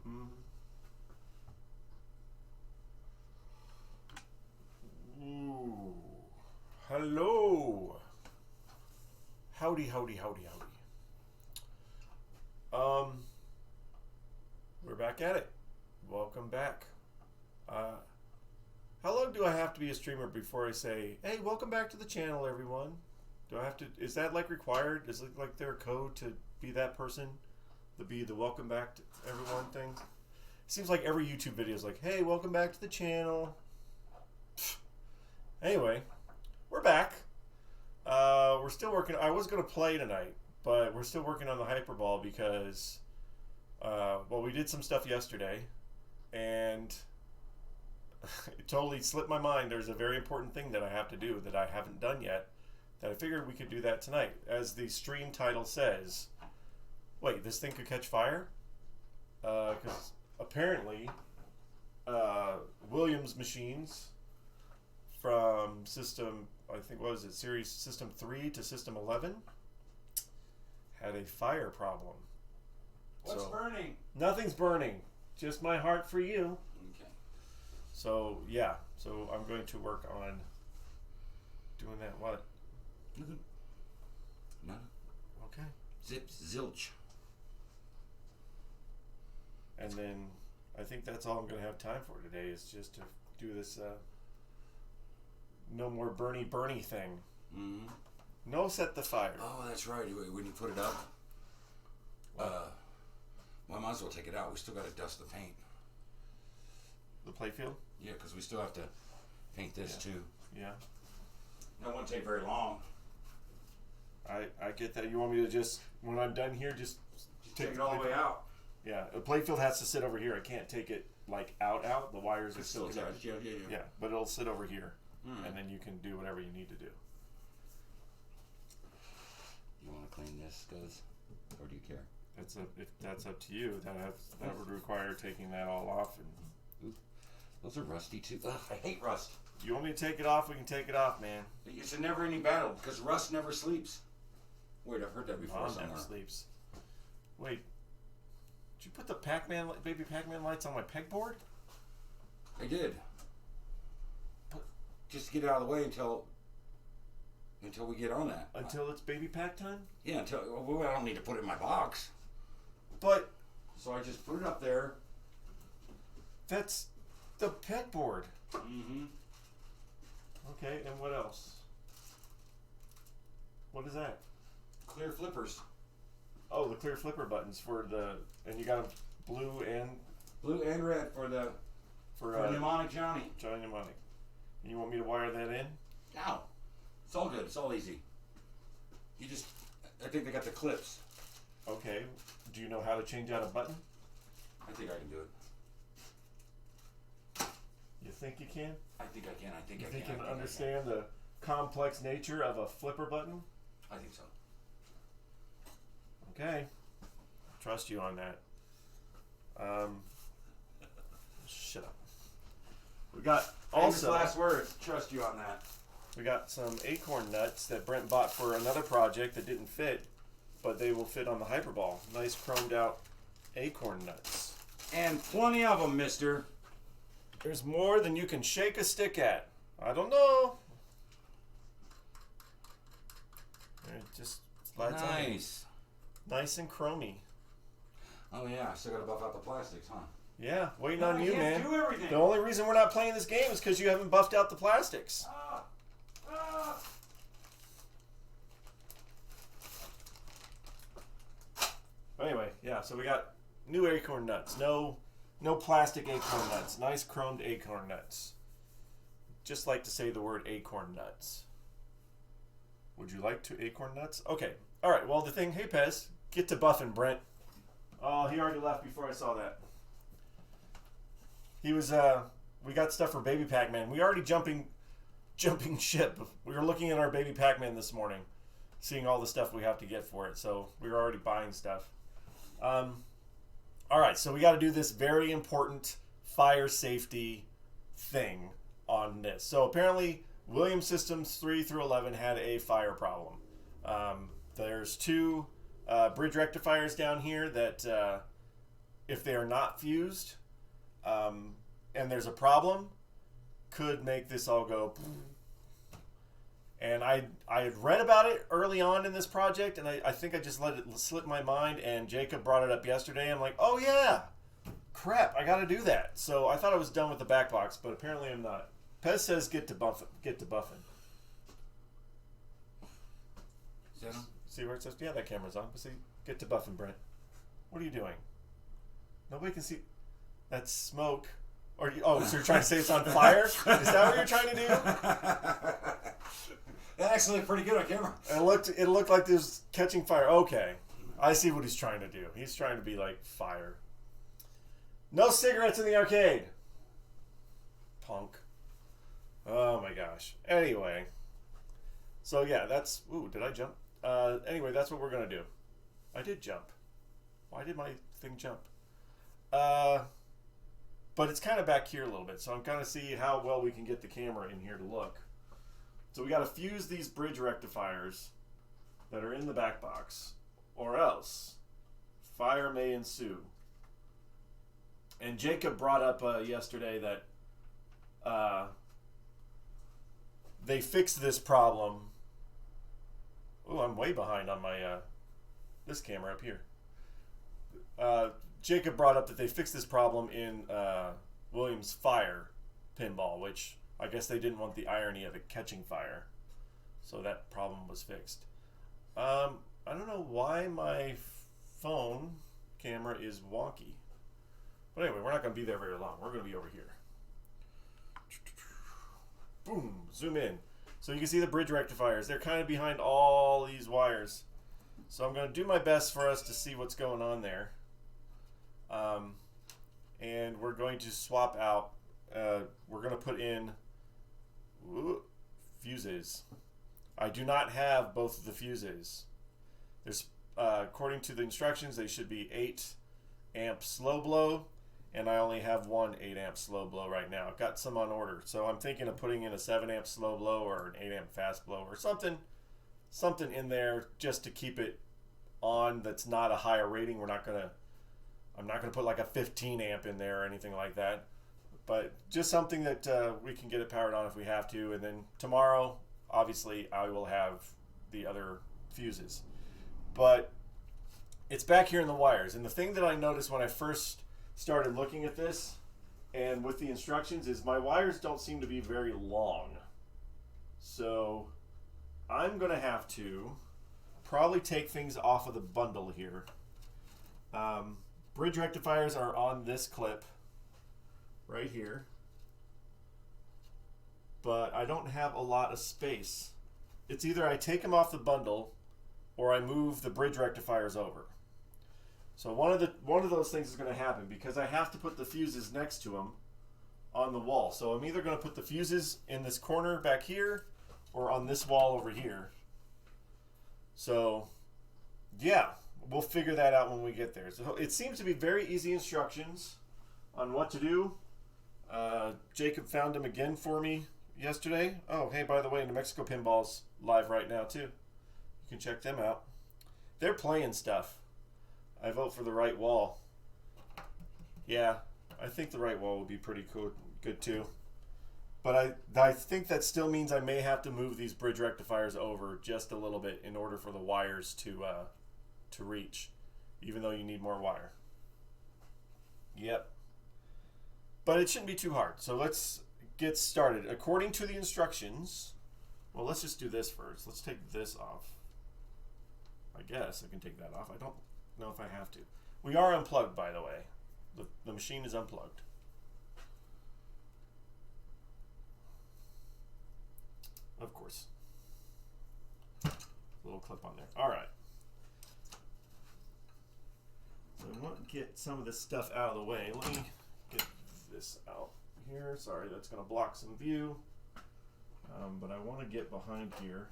Ooh. Hello. Howdy, howdy, howdy, howdy. We're back at it. Welcome back. How long do I have to be a streamer before I say, hey, welcome back to the channel, everyone? Do I have to, is that like required? Is it like their code to be that person? To be the welcome back to everyone thing? Seems like every YouTube video is like, hey, welcome back to the channel. Anyway, we're back. We're still working. I was going to play tonight, but we're still working on the Hyperball because, well, we did some stuff yesterday, and it totally slipped my mind. There's a very important thing that I have to do that I haven't done yet, that I figured we could do that tonight. As the stream title says, wait, this thing could catch fire? Because apparently, Williams machines from system, I think, what was it, series system 3 to system 11 had a fire problem. What's burning? Nothing's burning, just my heart for you. Okay. So yeah, so I'm going to work on doing that. What? Nothing. Nothing. Okay. Zip zilch. And then I think that's all I'm going to have time for today is just to do this no more Bernie thing. Mm-hmm. No set the fire. Oh, that's right. When you put it up, well, I might as well take it out. We still got to dust the paint. The playfield? Yeah, because we still have to paint this too. Yeah. That won't take very long. I get that. You want me to just, when I'm done here, just Take it all the way out. Yeah, the playfield has to sit over here. I can't take it like out. The wires are still attached. Yeah. Yeah, but it'll sit over here, and then you can do whatever you need to do. You want to clean this, guys, or do you care? If that's up to you. That would require taking that all off. And ooh, those are rusty too. Ugh, I hate rust. You want me to take it off? We can take it off, man. It's a never-ending battle because rust never sleeps. Wait, I've heard that before Mom somewhere. never sleeps. Wait, did you put the Pac-Man, baby Pac-Man lights on my pegboard? I did. But just get it out of the way until we get on that. Until it's baby pack time? Yeah, well, I don't need to put it in my box. But So I just put it up there. that's the pegboard. Mm-hmm. Okay, and what else? What is that? Clear flippers. Oh, the clear flipper buttons for the, and you got them blue and red for Mnemonic Johnny. Johnny Mnemonic. You want me to wire that in? No. It's all good. It's all easy. I think they got the clips. Okay. Do you know how to change out a button? I think I can do it. You think you can? I think I can. You think you can understand the complex nature of a flipper button? I think so. Okay. Trust you on that. Shut up. We got Famous also last words. Trust you on that. we got some acorn nuts that Brent bought for another project that didn't fit, but they will fit on the Hyperball. Nice chromed out acorn nuts. And plenty of them, mister. There's more than you can shake a stick at. I don't know. It just slides on. Nice. Nice and chromy. Oh yeah, I still gotta buff out the plastics, huh? Yeah, waiting on I you, can't man. do everything. The only reason we're not playing this game is because you haven't buffed out the plastics. Anyway, yeah, so we got new acorn nuts. No plastic acorn nuts. Nice chromed acorn nuts. Just like to say the word acorn nuts. Would you like to acorn nuts? Okay. All right. Well, the thing. Hey, Pez, get to buffing, Brent. Oh, he already left before I saw that. He was. We got stuff for Baby Pac-Man. We already jumping ship. We were looking at our Baby Pac-Man this morning, seeing all the stuff we have to get for it. So we were already buying stuff. All right. So we got to do this very important fire safety thing on this. So apparently, Williams Systems 3 through 11 had a fire problem. There's two bridge rectifiers down here that if they are not fused, and there's a problem, could make this all go. And I had read about it early on in this project, and I think I just let it slip my mind, and Jacob brought it up yesterday. I'm like, oh yeah, crap, I got to do that. So I thought I was done with the back box, but apparently I'm not. Pez says get to buffing. Is that him? See where it says? Yeah, that camera's on. But see, get to buffing, Brent. What are you doing? Nobody can see. That's smoke. Or so you're trying to say it's on fire? Is that what you're trying to do? That actually looked pretty good on camera. It looked like it was catching fire. Okay, I see what he's trying to do. He's trying to be like fire. No cigarettes in the arcade. Punk. Oh my gosh. Anyway. So yeah, that's... Ooh, did I jump? Anyway, that's what we're going to do. I did jump. Why did my thing jump? But it's kind of back here a little bit, so I'm kind of see how well we can get the camera in here to look. So we got to fuse these bridge rectifiers that are in the back box, or else fire may ensue. And Jacob brought up yesterday that they fixed this problem. Oh, I'm way behind on my this camera up here. Jacob brought up that they fixed this problem in Williams Fire pinball, which I guess they didn't want the irony of it catching fire. So that problem was fixed. I don't know why my phone camera is wonky. But anyway, we're not going to be there very long. We're going to be over here. Boom, zoom in. So you can see the bridge rectifiers. They're kind of behind all these wires. So I'm going to do my best for us to see what's going on there. And we're going to swap out, we're going to put in fuses. I do not have both of the fuses. There's, according to the instructions, they should be 8 amp slow blow, and I only have one 8 amp slow blow right now. I've got some on order, so I'm thinking of putting in a 7 amp slow blow or an 8 amp fast blow or something in there just to keep it on that's not a higher rating. I'm not going to put like a 15 amp in there or anything like that, but just something that we can get it powered on if we have to. And then tomorrow, obviously, I will have the other fuses. But it's back here in the wires. And the thing that I noticed when I first started looking at this and with the instructions is my wires don't seem to be very long. So I'm going to have to probably take things off of the bundle here. Bridge rectifiers are on this clip right here, but I don't have a lot of space. It's either I take them off the bundle or I move the bridge rectifiers over. So one of those things is going to happen because I have to put the fuses next to them on the wall. So I'm either going to put the fuses in this corner back here or on this wall over here. So yeah, we'll figure that out when we get there. So it seems to be very easy instructions on what to do. Jacob found them again for me yesterday. Oh, hey, by the way, New Mexico Pinball's live right now too. You can check them out. They're playing stuff. I vote for the right wall. Yeah, I think the right wall would be pretty cool, good too. But I think that still means I may have to move these bridge rectifiers over just a little bit in order for the wires to reach, even though you need more wire. Yep. But it shouldn't be too hard. So let's get started. According to the instructions, well, let's just do this first. Let's take this off. I guess I can take that off. I don't know if I have to. We are unplugged, by the way. The machine is unplugged. Of course. Little clip on there. All right. So I want to get some of this stuff out of the way. Let me get this out here. Sorry, that's going to block some view. But I want to get behind here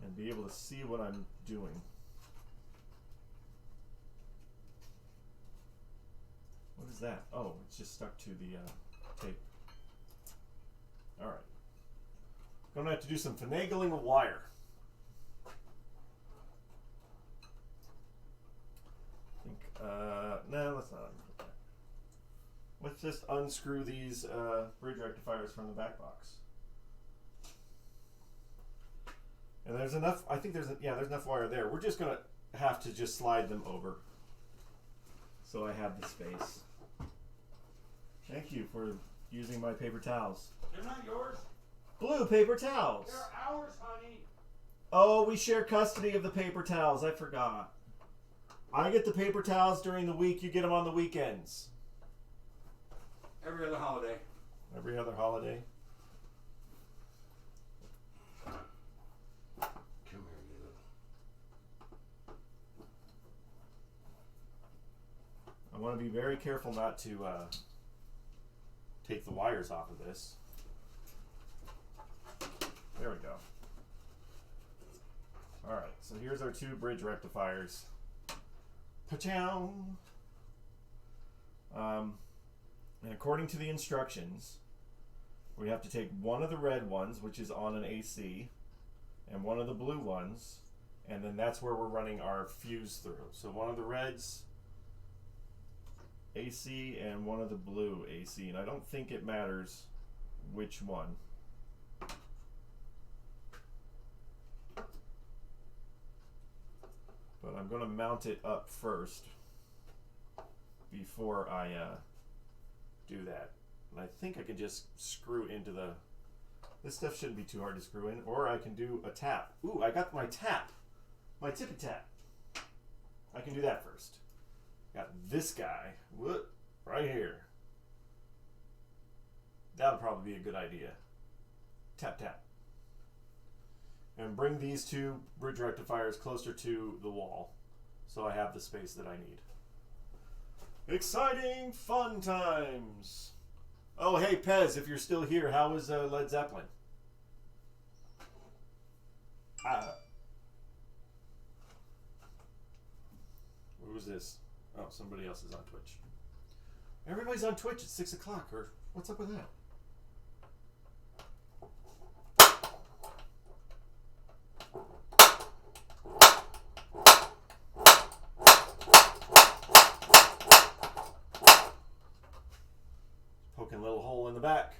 and be able to see what I'm doing. What is that? Oh, it's just stuck to the tape. All right. Going to have to do some finagling of wire. I think, no, let's not unput that. Let's just unscrew these bridge rectifiers from the back box. And there's enough, I think there's enough wire there. We're just gonna have to just slide them over. So I have the space. Thank you for using my paper towels. They're not yours. Blue paper towels. They're ours, honey. Oh, we share custody of the paper towels. I forgot. I get the paper towels during the week. You get them on the weekends. Every other holiday. Every other holiday. Come here, you. I want to be very careful not to take the wires off of this. There we go. Alright, so here's our two bridge rectifiers. Pa-chow! And according to the instructions, we have to take one of the red ones, which is on an AC, and one of the blue ones, and then that's where we're running our fuse through. So one of the reds AC and one of the blue AC, and I don't think it matters which one. But I'm going to mount it up first before I do that. And I think I can just screw into the... This stuff shouldn't be too hard to screw in. Or I can do a tap. Ooh, I got my tap. My tippy tap. I can do that first. Got this guy. Whoop, right here. That'll probably be a good idea. Tap, tap. And bring these two bridge rectifiers closer to the wall so I have the space that I need. Exciting fun times! Oh, hey, Pez, if you're still here, how was Led Zeppelin? Who was this? Oh, somebody else is on Twitch. Everybody's on Twitch at 6 o'clock, or what's up with that? Poking a little hole in the back.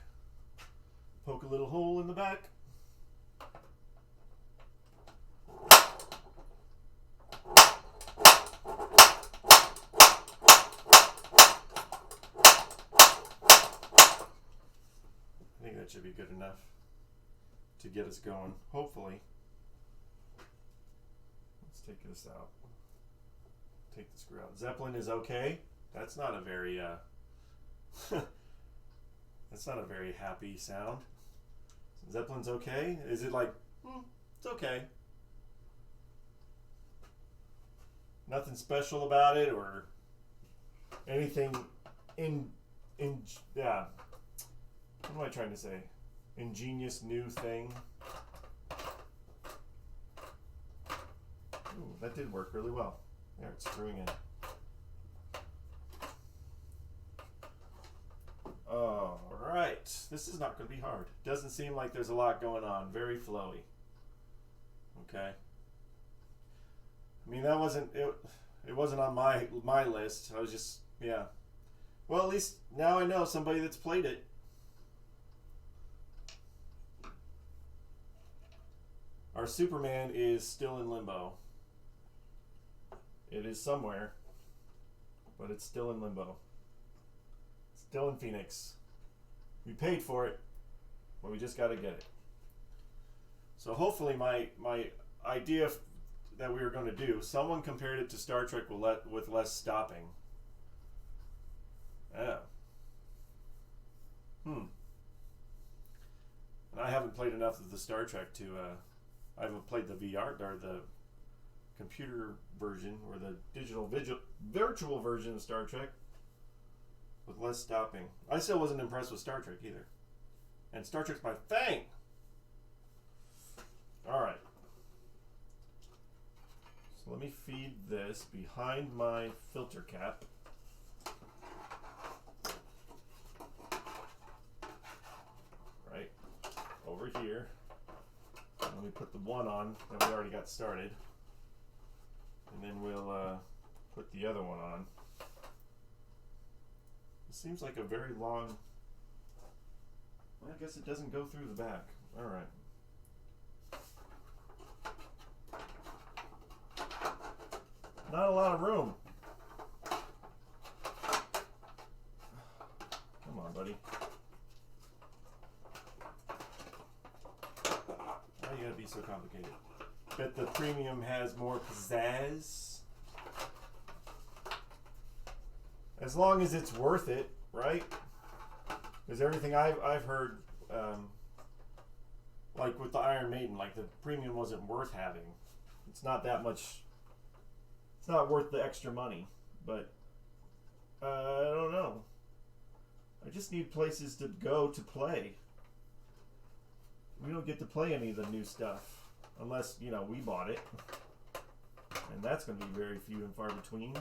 Poke a little hole in the back. I think that should be good enough to get us going, hopefully. Let's take this out. Take the screw out. Zeppelin is okay. That's not a very that's not a very happy sound. Zeppelin's okay? Is it like, it's okay. Nothing special about it or anything yeah. What am I trying to say? Ingenious new thing. Ooh, that did work really well. There, it's screwing in. Alright, this is not going to be hard. Doesn't seem like there's a lot going on. Very flowy. Okay. I mean, that wasn't, it wasn't on my list. I was just, yeah. Well, at least now I know somebody that's played it. Our Superman is still in limbo. It is somewhere, but it's still in limbo. Still in Phoenix. We paid for it, but we just got to get it. So hopefully my idea that we were going to do, someone compared it to Star Trek with less stopping. Yeah. And I haven't played enough of the Star Trek to, I haven't played the VR, or the computer version, or the virtual version of Star Trek. With less stopping. I still wasn't impressed with Star Trek either. And Star Trek's my thing! Alright. So let me feed this behind my filter cap. Right. Over here. And let me put the one on that we already got started. And then we'll put the other one on. It seems like a very long... Well, I guess it doesn't go through the back. All right. Not a lot of room. Come on, buddy. Why you gotta be so complicated? Bet the premium has more pizzazz. As long as it's worth it, right? Because everything I've heard, like with the Iron Maiden, like the premium wasn't worth having. It's not that much. It's not worth the extra money, but I don't know. I just need places to go to play. We don't get to play any of the new stuff unless, you know, we bought it. And that's going to be very few and far between.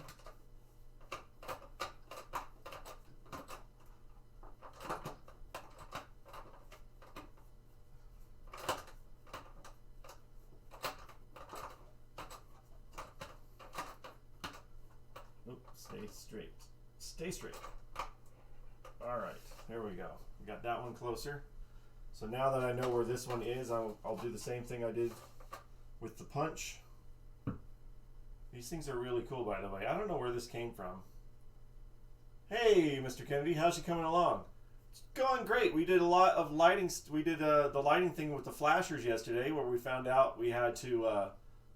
Stay straight. Stay straight. All right, there we go. We got that one closer. So now that I know where this one is, I'll do the same thing I did with the punch. These things are really cool, by the way. I don't know where this came from. Hey, Mr. Kennedy, how's it coming along? It's going great. We did a lot of lighting. We did the lighting thing with the flashers yesterday, where we found out we had to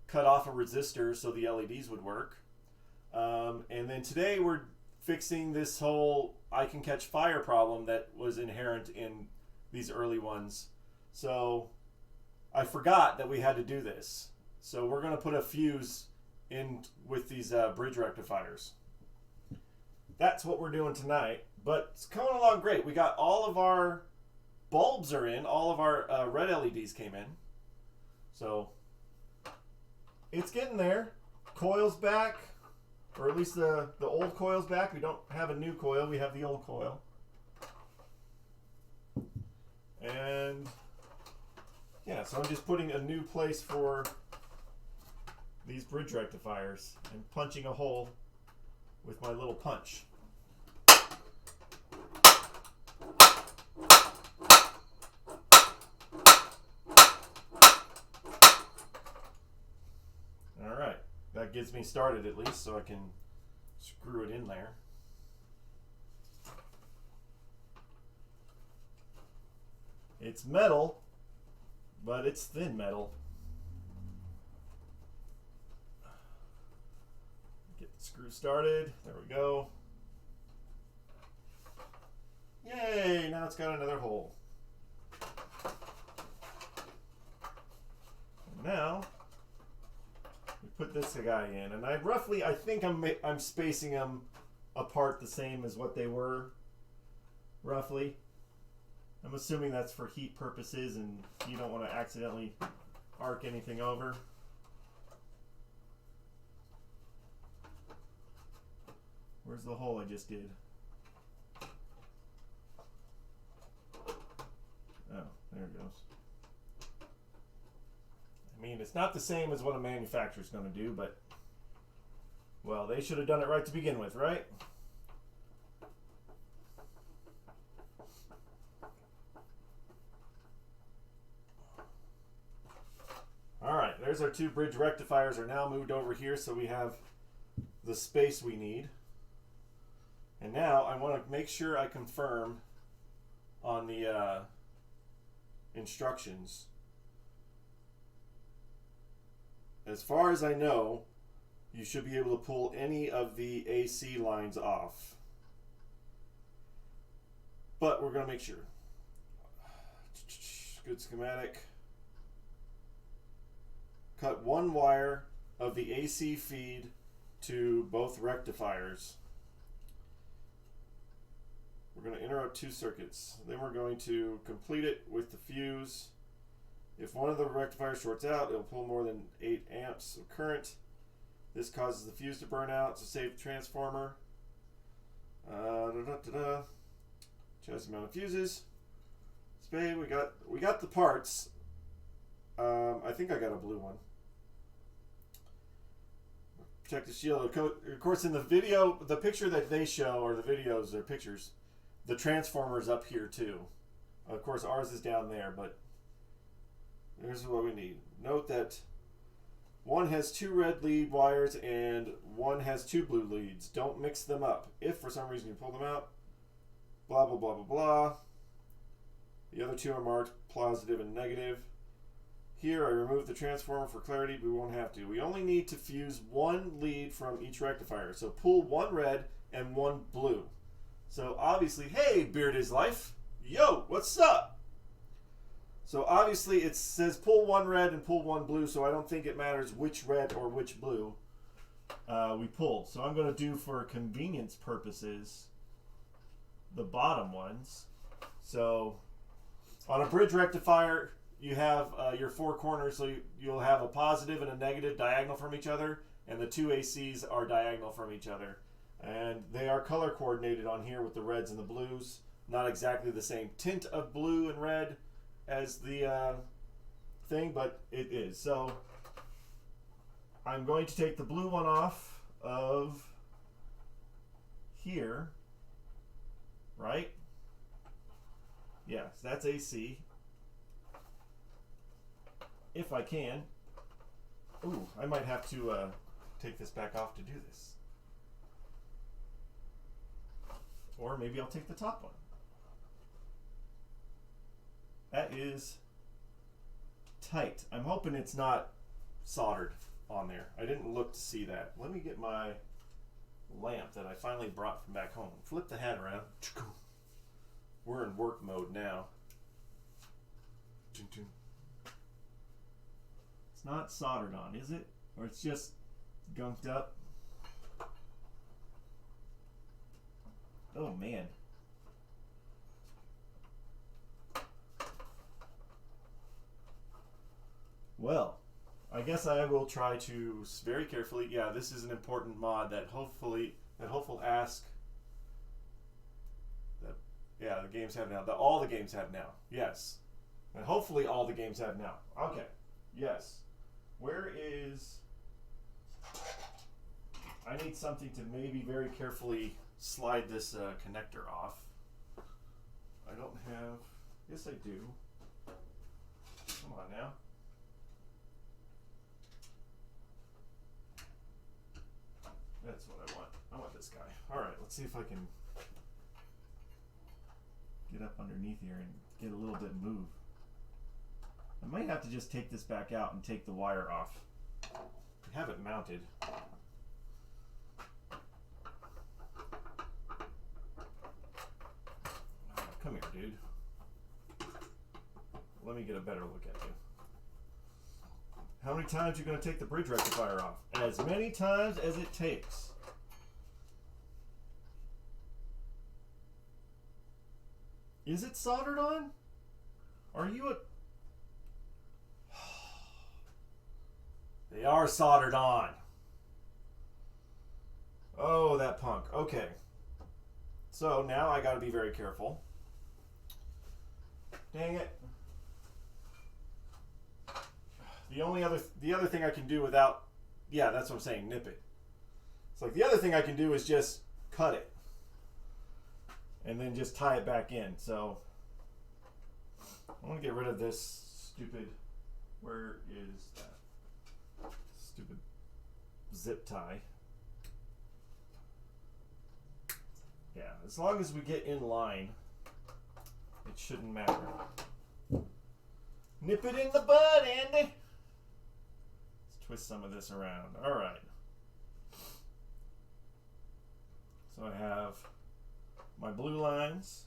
cut off a resistor so the LEDs would work. And then today we're fixing this whole I can catch fire problem that was inherent in these early ones. So I forgot that we had to do this. So we're going to put a fuse in with these bridge rectifiers. That's what we're doing tonight. But it's coming along great. We got all of our bulbs are in. All of our red LEDs came in. So it's getting there. Coil's back. Or at least the old coil's back. We don't have a new coil. We have the old coil. And yeah, so I'm just putting a new place for these bridge rectifiers and punching a hole with my little punch. All right. That gets me started at least, so I can screw it in there. It's metal, but it's thin metal. Get the screw started. There we go. Yay! Now it's got another hole. And now put this guy in, and I think I'm spacing them apart the same as what they were, roughly. I'm assuming that's for heat purposes, and you don't want to accidentally arc anything over. Where's the hole I just did? Oh, there it goes. I mean, it's not the same as what a manufacturer's going to do, but, well, they should have done it right to begin with, right? All right, there's our two bridge rectifiers are now moved over here, so we have the space we need. And now I want to make sure I confirm on the instructions. As far as I know, you should be able to pull any of the AC lines off. But we're going to make sure. Good schematic. Cut one wire of the AC feed to both rectifiers. We're going to interrupt two circuits. Then we're going to complete it with the fuse. If one of the rectifiers shorts out, it'll pull more than 8 amps of current. This causes the fuse to burn out, so save the transformer. Choice amount of fuses. Spade, we got the parts. I think I got a blue one. protective shield. Of course, in the video, the picture that they show, or the videos, or pictures, the transformer's up here too. Of course, ours is down there, but here's what we need. Note that one has 2 red lead wires and one has 2 blue leads. Don't mix them up. If for some reason you pull them out, blah, blah, blah, blah, blah. The other 2 are marked positive and negative. Here I removed the transformer for clarity, but we won't have to. We only need to fuse 1 lead from each rectifier. So pull 1 red and 1 blue. So obviously, hey, Beard is Life. Yo, what's up? So obviously it says pull 1 red and pull 1 blue, so I don't think it matters which red or which blue we pull. So I'm going to do, for convenience purposes, the bottom ones. So on a bridge rectifier, you have your 4 corners, so you'll have a positive and a negative diagonal from each other, and the 2 ACs are diagonal from each other. And they are color coordinated on here with the reds and the blues. Not exactly the same tint of blue and red as the thing, but it is. So I'm going to take the blue one off of here, right? Yes, that's AC. If I can. Ooh, I might have to take this back off to do this. Or maybe I'll take the top one. That is tight. I'm hoping it's not soldered on there. I didn't look to see that. Let me get my lamp that I finally brought from back home. Flip the hat around. We're in work mode now. It's not soldered on, is it? Or it's just gunked up? Oh man. Well, I guess I will try to very carefully. Yeah, this is an important mod that Hopeful Ask. That, yeah, the games have now. All the games have now. Yes, and hopefully all the games have now. Okay. Yes. Where is? I need something to maybe very carefully slide this connector off. I don't have. Yes, I do. Come on now. That's what I want. I want this guy. Alright, let's see if I can get up underneath here and get a little bit of move. I might have to just take this back out and take the wire off. I have it mounted. Come here, dude. Let me get a better look at you. How many times are you going to take the bridge rectifier off? As many times as it takes. Is it soldered on? Are you a... They are soldered on. Oh, that punk. Okay. So now I got to be very careful. Dang it. The other thing I can do without, yeah, that's what I'm saying, nip it. It's like the other thing I can do is just cut it and then just tie it back in. So I want to get rid of this stupid, where is that stupid zip tie? Yeah, as long as we get in line, it shouldn't matter. Nip it in the bud, Andy. Let's twist some of this around. All right. So I have my blue lines.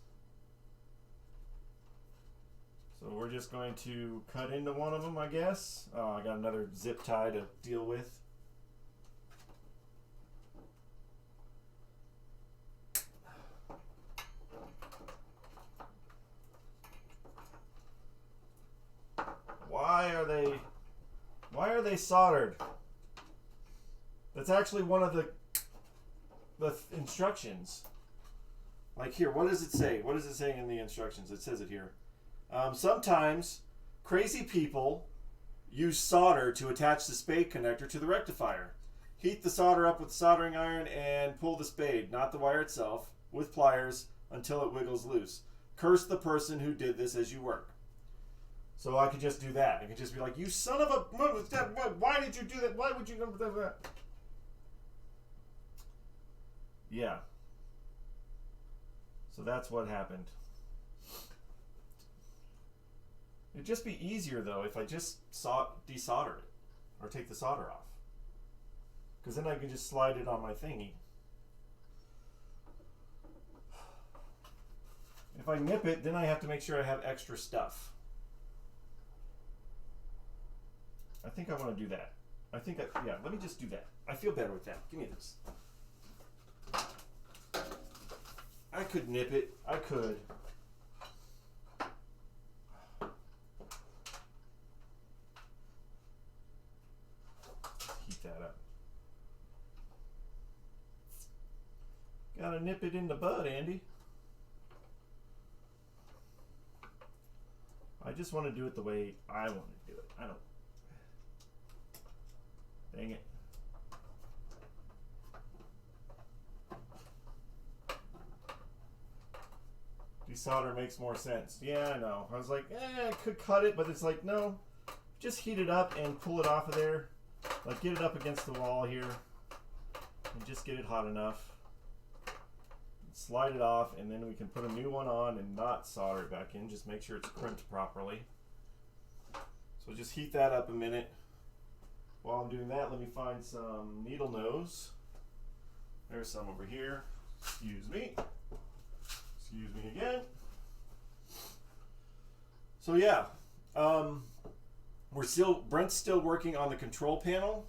So we're just going to cut into one of them, I guess. Oh, I got another zip tie to deal with. Why are they soldered? That's actually one of the instructions. Like here, what does it say? What is it saying in the instructions? It says it here. Sometimes crazy people use solder to attach the spade connector to the rectifier. Heat the solder up with the soldering iron and pull the spade, not the wire itself, with pliers until it wiggles loose. Curse the person who did this as you work. So I could just do that. I could just be like, you son of a... Why did you do that? Why would you... Yeah. So that's what happened. It'd just be easier, though, if I just desolder it. Or take the solder off. Because then I can just slide it on my thingy. If I nip it, then I have to make sure I have extra stuff. I think I want to do that. Yeah, let me just do that. I feel better with that. Give me this. I could nip it. I could. Heat that up. Gotta nip it in the bud, Andy. I just want to do it the way I want to do it. I don't. Dang it. Desolder makes more sense. Yeah, I know. I was like, I could cut it, but it's like, no. Just heat it up and pull it off of there. Like, get it up against the wall here. And just get it hot enough. Slide it off, and then we can put a new one on and not solder it back in. Just make sure it's crimped properly. So just heat that up a minute. While I'm doing that, let me find some needle nose. There's some over here. Excuse me. Excuse me again. So yeah, Brent's still working on the control panel,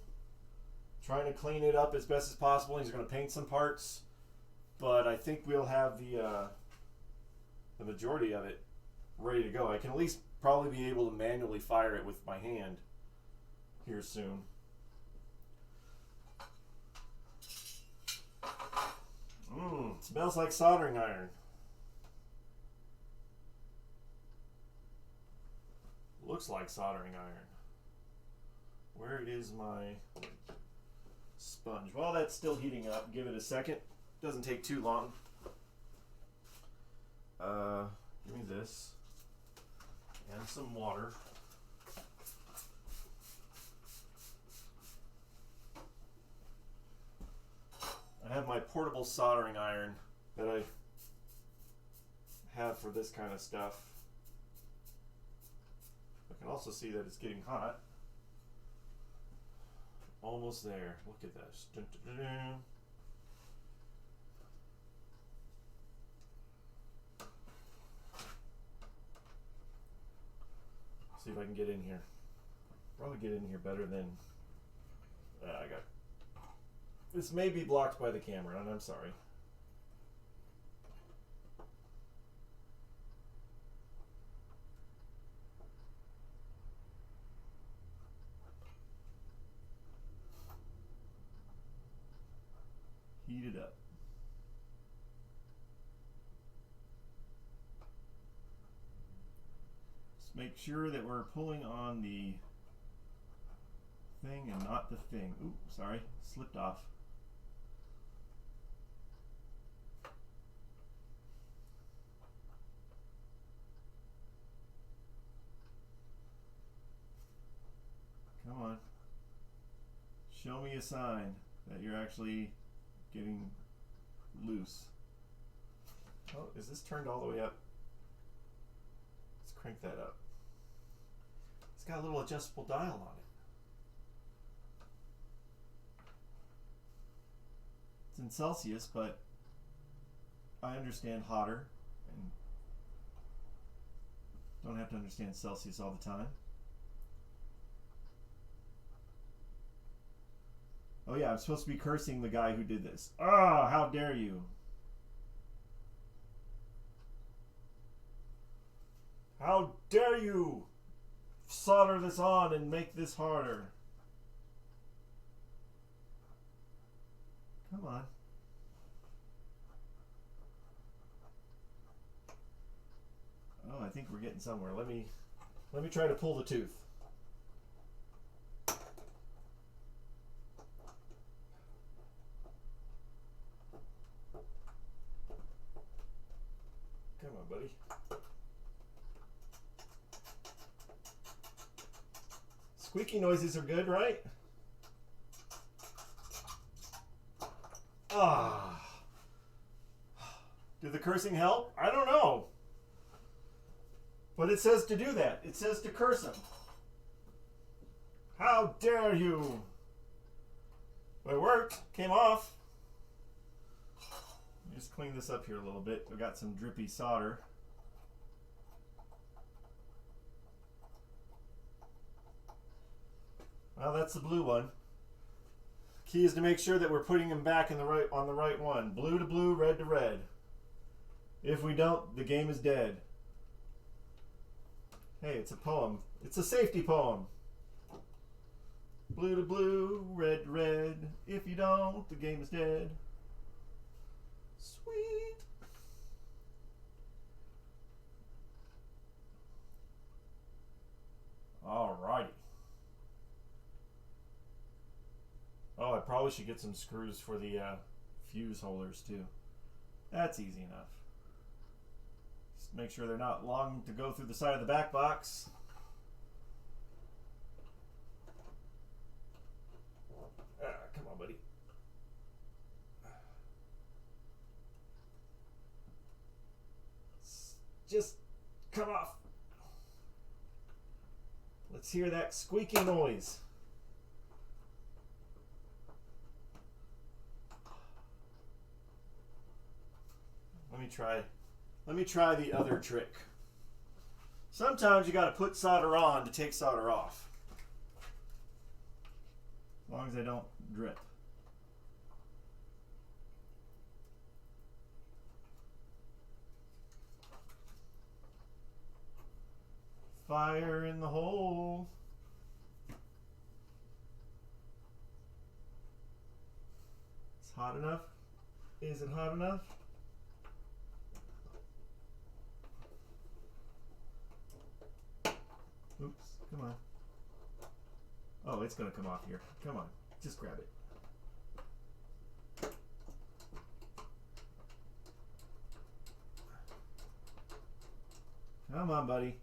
trying to clean it up as best as possible. He's going to paint some parts, but I think we'll have the majority of it ready to go. I can at least probably be able to manually fire it with my hand here soon. Smells like soldering iron. Looks like soldering iron. Where is my sponge? While that's still heating up, give it a second. Doesn't take too long. Give me this and some water. I have my portable soldering iron that I have for this kind of stuff. I can also see that it's getting hot. Almost there. Look at this. Dun, dun, dun, dun. See if I can get in here. Probably get in here better than I got. This may be blocked by the camera, and I'm sorry. Heat it up. Just make sure that we're pulling on the thing and not the thing. Ooh, sorry, slipped off. Come on. Show me a sign that you're actually getting loose. Oh, is this turned all the way up? Let's crank that up. It's got a little adjustable dial on it. It's in Celsius, but I understand hotter and don't have to understand Celsius all the time. Oh yeah, I'm supposed to be cursing the guy who did this. Ah, how dare you! How dare you solder this on and make this harder? Come on. Oh, I think we're getting somewhere. Let me try to pull the tooth. buddy. Squeaky noises are good, right? Ah. Did the cursing help? I don't know. But it says to do that. It says to curse him. How dare you? Well, it worked. Came off. Let me just clean this up here a little bit. We got some drippy solder. Well, that's the blue one. Key is to make sure that we're putting them back in the right on the right one. Blue to blue, red to red. If we don't, the game is dead. Hey, it's a poem. It's a safety poem. Blue to blue, red to red. If you don't, the game is dead. Sweet. Alrighty. Oh, I probably should get some screws for the fuse holders too. That's easy enough. Just make sure they're not long to go through the side of the back box. Come on, buddy. Just come off. Let's hear that squeaky noise. Let me try the other trick. Sometimes you got to put solder on to take solder off. As long as I don't drip. Fire in the hole. It's hot enough. Is it hot enough? Oops, come on. Oh, it's gonna come off here. Come on, just grab it. Come on, buddy.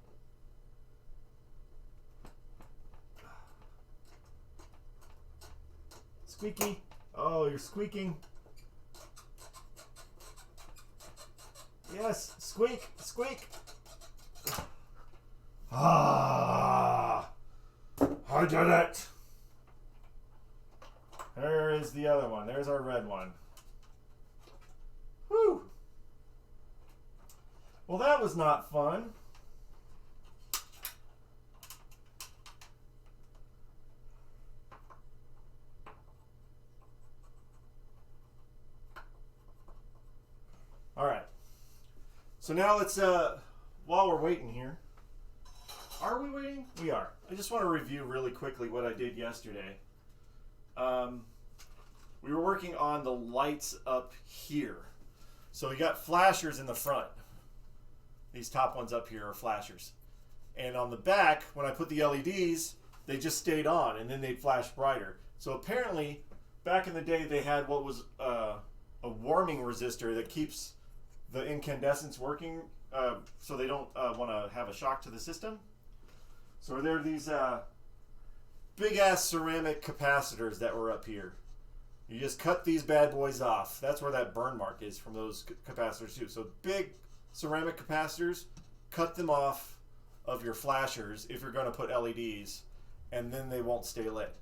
Squeaky. Oh, you're squeaking. Yes, squeak, squeak. Ah, I did it. There is the other one. There's our red one. Whew. Well, that was not fun. All right. So now let's, while we're waiting here, are we waiting? We are. I just want to review really quickly what I did yesterday. We were working on the lights up here. So we got flashers in the front. These top ones up here are flashers. And on the back, when I put the LEDs, they just stayed on and then they'd flash brighter. So apparently, back in the day, they had what was a warming resistor that keeps the incandescents working so they don't want to have a shock to the system. So there are these big ass ceramic capacitors that were up here. You just cut these bad boys off. That's where that burn mark is from those capacitors too. So big ceramic capacitors, cut them off of your flashers if you're going to put LEDs, and then they won't stay lit.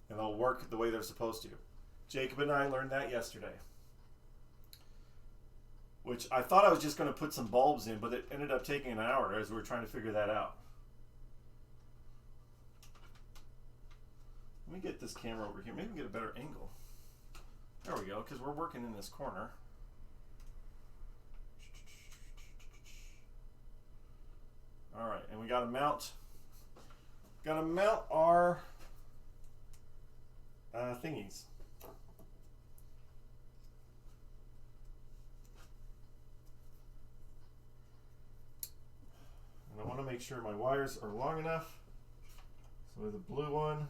And they'll work the way they're supposed to. Jacob and I learned that yesterday. Which I thought I was just going to put some bulbs in, but it ended up taking an hour as we were trying to figure that out. Let me get this camera over here. Maybe get a better angle. There we go, because we're working in this corner. All right, and we got to mount our thingies. And I want to make sure my wires are long enough. So the blue one.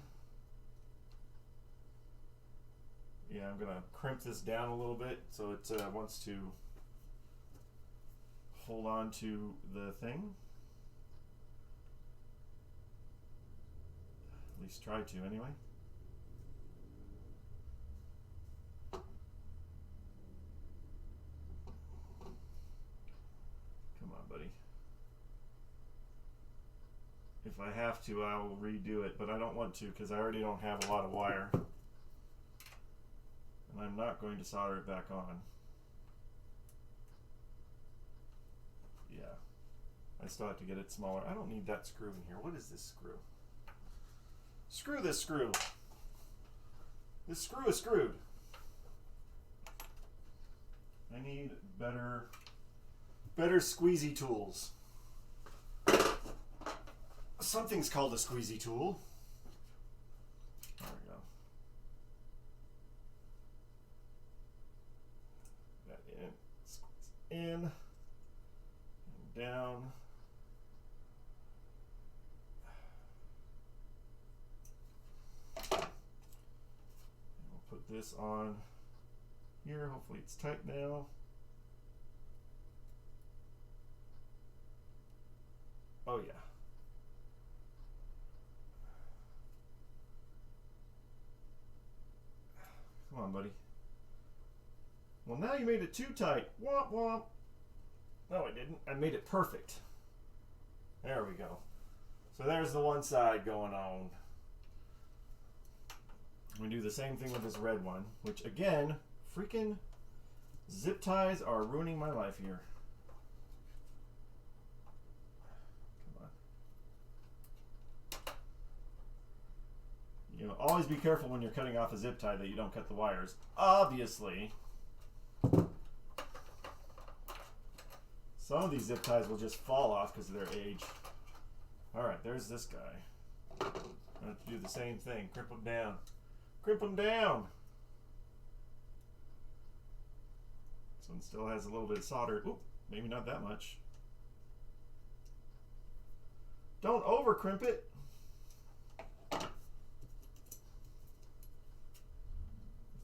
Yeah, I'm going to crimp this down a little bit so it wants to hold on to the thing. At least try to, anyway. Come on, buddy. If I have to, I will redo it, but I don't want to because I already don't have a lot of wire. And I'm not going to solder it back on. Yeah. I still have to get it smaller. I don't need that screw in here. What is this screw? Screw this screw. This screw is screwed. I need better squeezy tools. Something's called a squeezy tool. There we go. That in, squeeze in, and down. And we'll put this on here. Hopefully it's tight now. Oh yeah. Come on, buddy. Well, now you made it too tight. Womp womp. No, I didn't. I made it perfect. There we go. So there's the one side going on. We do the same thing with this red one, which again, freaking zip ties are ruining my life here. You know, always be careful when you're cutting off a zip tie that you don't cut the wires. Obviously, some of these zip ties will just fall off because of their age. All right, there's this guy. I have to do the same thing. Crimp them down. Crimp them down. This one still has a little bit of solder. Oop, maybe not that much. Don't over crimp it.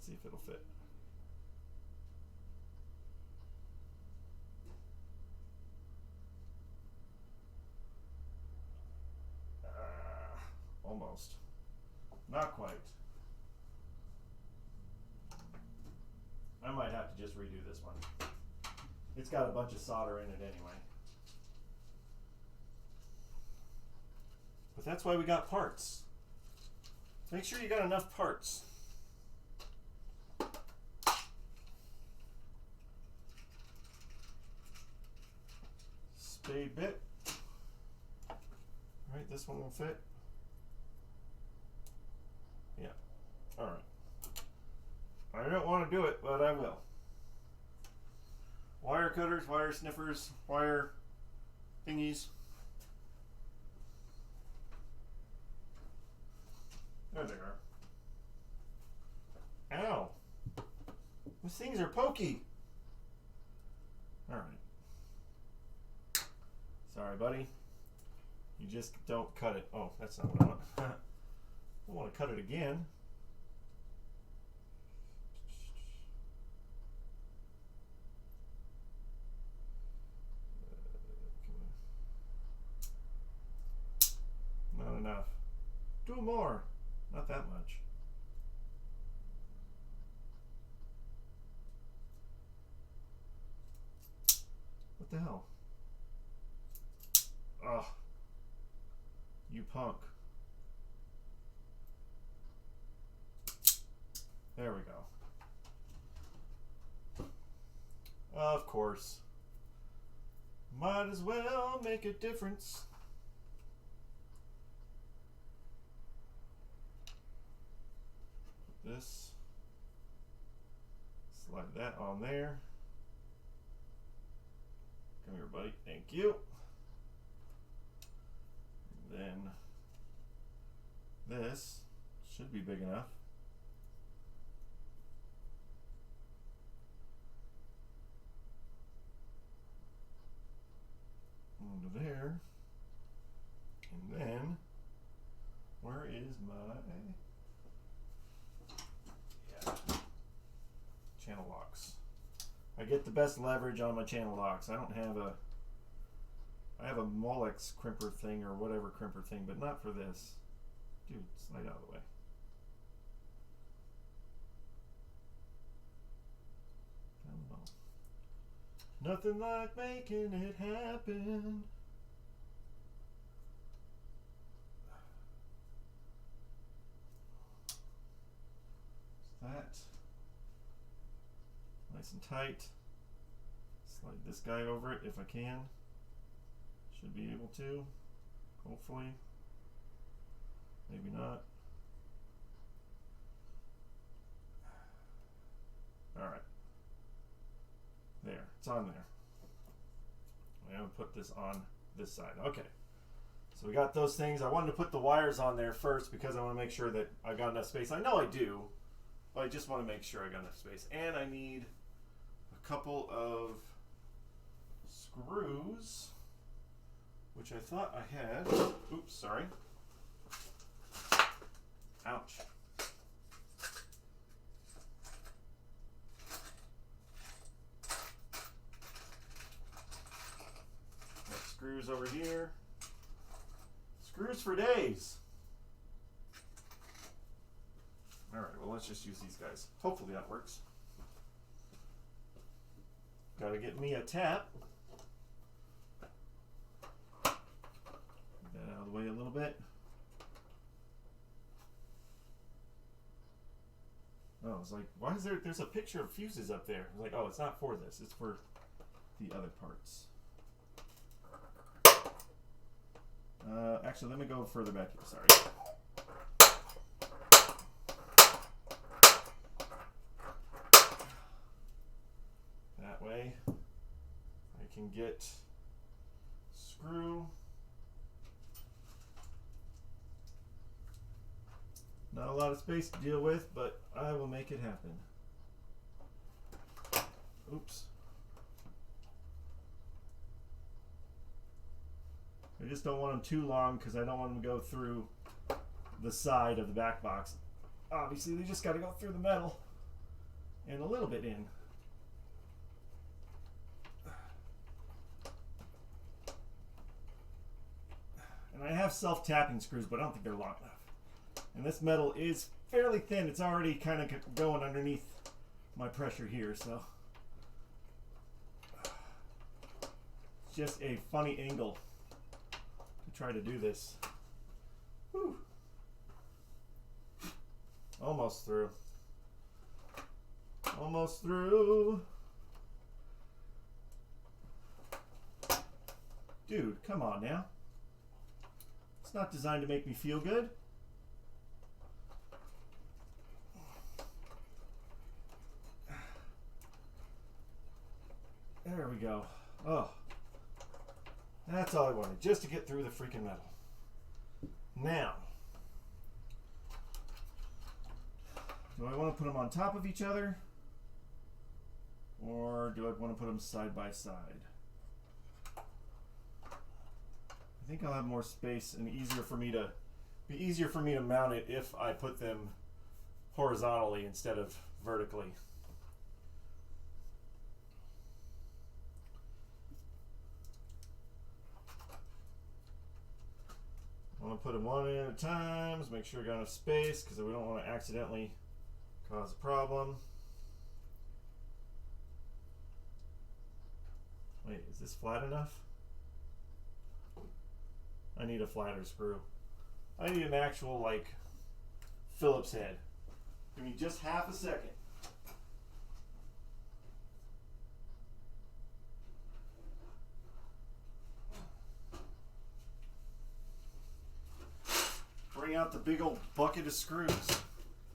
See if it'll fit. Almost. Not quite. I might have to just redo this one. It's got a bunch of solder in it anyway. But that's why we got parts. Make sure you got enough parts. Spade bit. All right, this one will fit. Yeah. All right. I don't want to do it, but I will. Wire cutters, wire sniffers, wire thingies. There they are. Ow. Those things are pokey. All right. Sorry, buddy. You just don't cut it. Oh, that's not what I want. I don't want to cut it again. Not enough. Do more. Not that much. What the hell? Ugh. You punk. There we go. Of course. Might as well make a difference. Put this. Slide that on there. Come here, buddy. Thank you. Then this should be big enough. Onto there. And then, where is my channel locks? I get the best leverage on my channel locks. I don't have a I have a Molex crimper thing or whatever crimper thing, but not for this. Dude, slide out of the way. I don't know. Nothing like making it happen. That nice and tight. Slide this guy over it if I can. Should be able to, hopefully. Maybe not. All right. There, it's on there. I'm gonna put this on this side. Okay. So we got those things. I wanted to put the wires on there first because I want to make sure that I got enough space. I know I do, but I just want to make sure I got enough space. And I need a couple of screws, which I thought I had. Oops, sorry. Ouch. Got screws over here. Screws for days. All right, well, let's just use these guys. Hopefully that works. Gotta get me a tap. Get that out of the way a little bit. Oh, it's like, why is there's a picture of fuses up there? I was like, oh, it's not for this, it's for the other parts. Actually, let me go further back here, sorry. That way, I can get screw. Not a lot of space to deal with, but I will make it happen. Oops. I just don't want them too long because I don't want them to go through the side of the back box. Obviously, they just got to go through the metal and a little bit in. And I have self-tapping screws, but I don't think they're long enough. And this metal is fairly thin. It's already kind of going underneath my pressure here, so it's just a funny angle to try to do this. Whew. Almost through. Almost through. Dude, come on now. It's not designed to make me feel good. There we go. Oh, that's all I wanted, just to get through the freaking metal. Now, do I want to put them on top of each other, or do I want to put them side by side? I think I'll have more space and easier for me to mount it if I put them horizontally instead of vertically. I want to put them one at a time, make sure I got enough space because we don't want to accidentally cause a problem. Wait, is this flat enough? I need a flatter screw. I need an actual, like, Phillips head. Give me just half a second. Bring out the big old bucket of screws.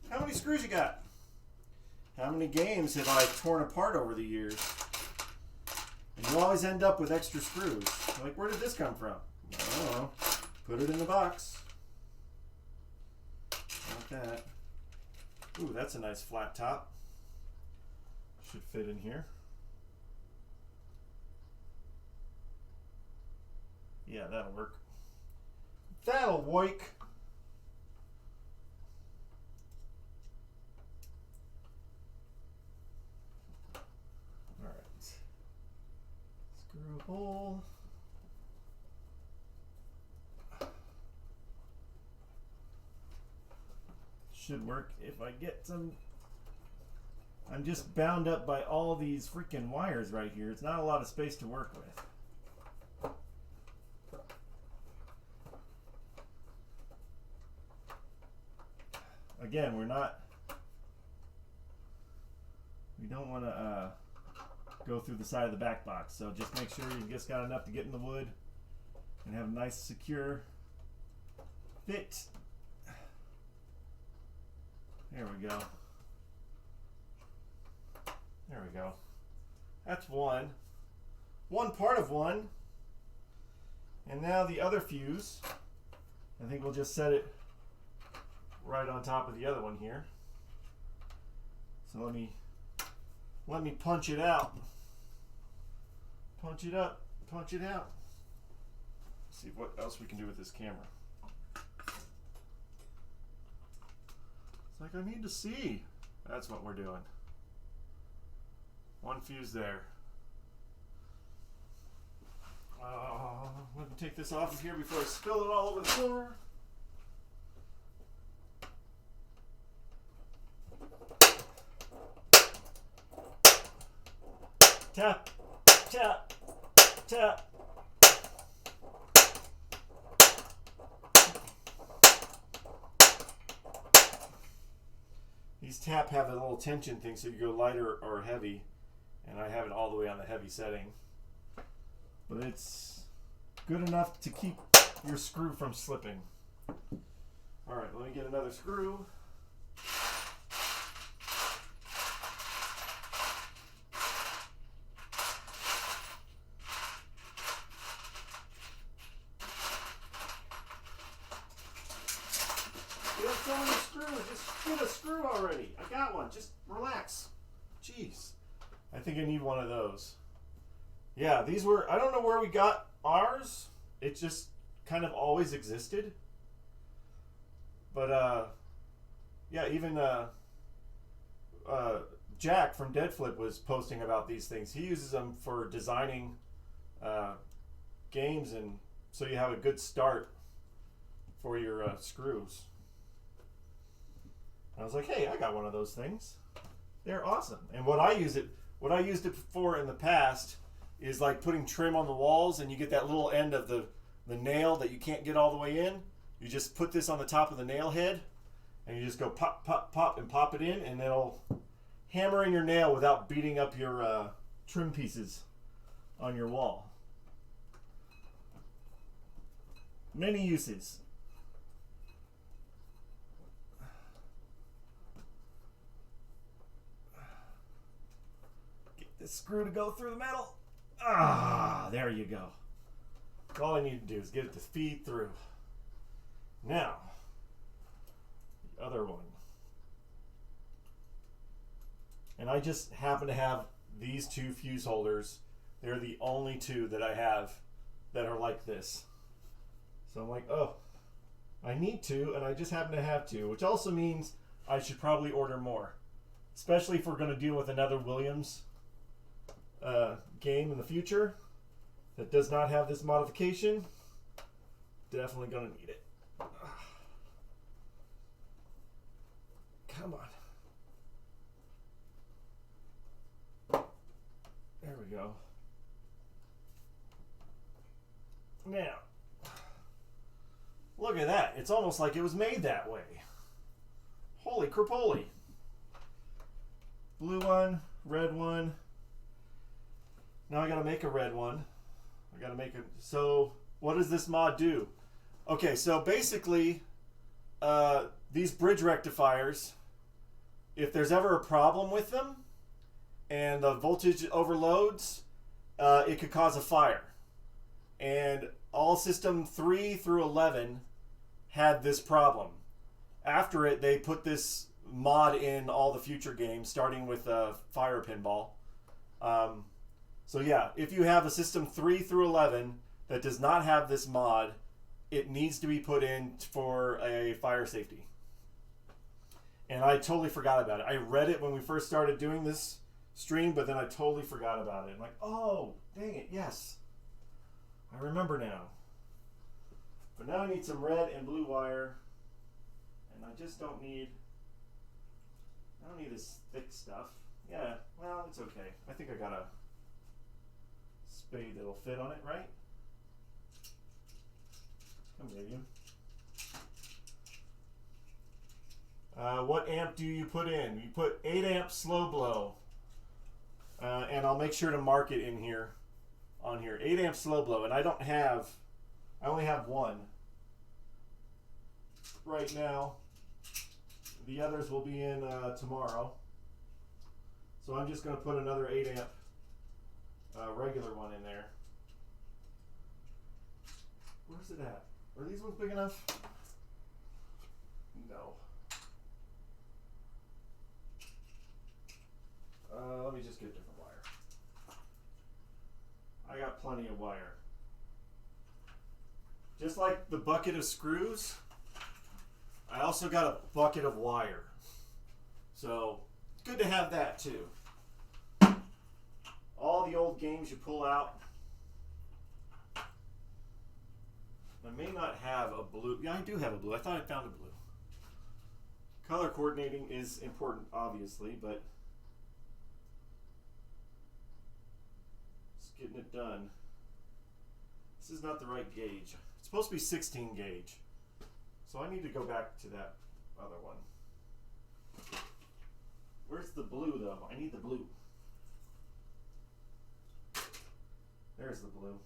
How many screws you got? How many games have I torn apart over the years? And you always end up with extra screws. Like, where did this come from? I don't know. Put it in the box. Like that. Ooh, that's a nice flat top. Should fit in here. Yeah, that'll work. That'll work. Alright. Screw hole. should work if I get some. I'm just bound up by all these freaking wires right here. It's not a lot of space to work with. Again, we don't want to go through the side of the back box, so just make sure you just got enough to get in the wood and have a nice secure fit. There we go. There we go. That's one part of one. And now the other fuse, I think we'll just set it right on top of the other one here. So let me punch it out. Punch it up, punch it out. Let's see what else we can do with this camera. It's like, I need to see. That's what we're doing. One fuse there. Let me take this off of here before I spill it all over the floor. Tap, tap, tap. These tap have a little tension thing, so you go lighter or heavy, and I have it all the way on the heavy setting. But it's good enough to keep your screw from slipping. All right, let me get another screw. You have so many screws. Just get a screw already. I got one. Just relax. Jeez. I think I need one of those. Yeah, these were, I don't know where we got ours. It just kind of always existed. But, yeah, even Jack from Deadflip was posting about these things. He uses them for designing games, and so you have a good start for your screws. I was like, hey, I got one of those things. They're awesome. And what I used it for in the past is like putting trim on the walls, and you get that little end of the nail that you can't get all the way in. You just put this on the top of the nail head, and you just go pop, pop, pop, and pop it in, and it'll hammer in your nail without beating up your trim pieces on your wall. Many uses. Get this screw to go through the metal. Ah, there you go. All I need to do is get it to feed through. Now, the other one. And I just happen to have these two fuse holders. They're the only two that I have that are like this. So I'm like, oh, I need two, and I just happen to have two, which also means I should probably order more. Especially if we're going to deal with another Williams game in the future that does not have this modification. Definitely going to need it. Come on. There we go. Now, look at that. It's almost like it was made that way. Holy crapoly. Blue one, red one. Now I gotta make a red one. I gotta make it. So what does this mod do? Okay, so basically, these bridge rectifiers, if there's ever a problem with them and the voltage overloads, it could cause a fire. And all system 3 through 11 had this problem. After it, they put this mod in all the future games, starting with Fire Pinball. So yeah, if you have a system 3 through 11 that does not have this mod, it needs to be put in for a fire safety. And I totally forgot about it. I read it when we first started doing this stream, but then I totally forgot about it. I'm like, oh, dang it, yes. I remember now. But now I need some red and blue wire, and I just don't need I don't need this thick stuff. Yeah, well, it's okay. I think I got a spade that'll fit on it, right? Come here, you. What amp do you put in? You put 8 amp slow blow. And I'll make sure to mark it in here, on here. 8 amp slow blow, and I only have one right now. The others will be in tomorrow. So I'm just going to put another 8 amp regular one in there. Where's it at? Are these ones big enough? No. Let me just get a different wire. I got plenty of wire. Just like the bucket of screws, I also got a bucket of wire. So, good to have that too. All the old games you pull out. I may not have a blue. Yeah, I do have a blue. I thought I found a blue. Color coordinating is important, obviously, but just getting it done. This is not the right gauge. It's supposed to be 16 gauge. So I need to go back to that other one. Where's the blue, though? I need the blue. There's the blue.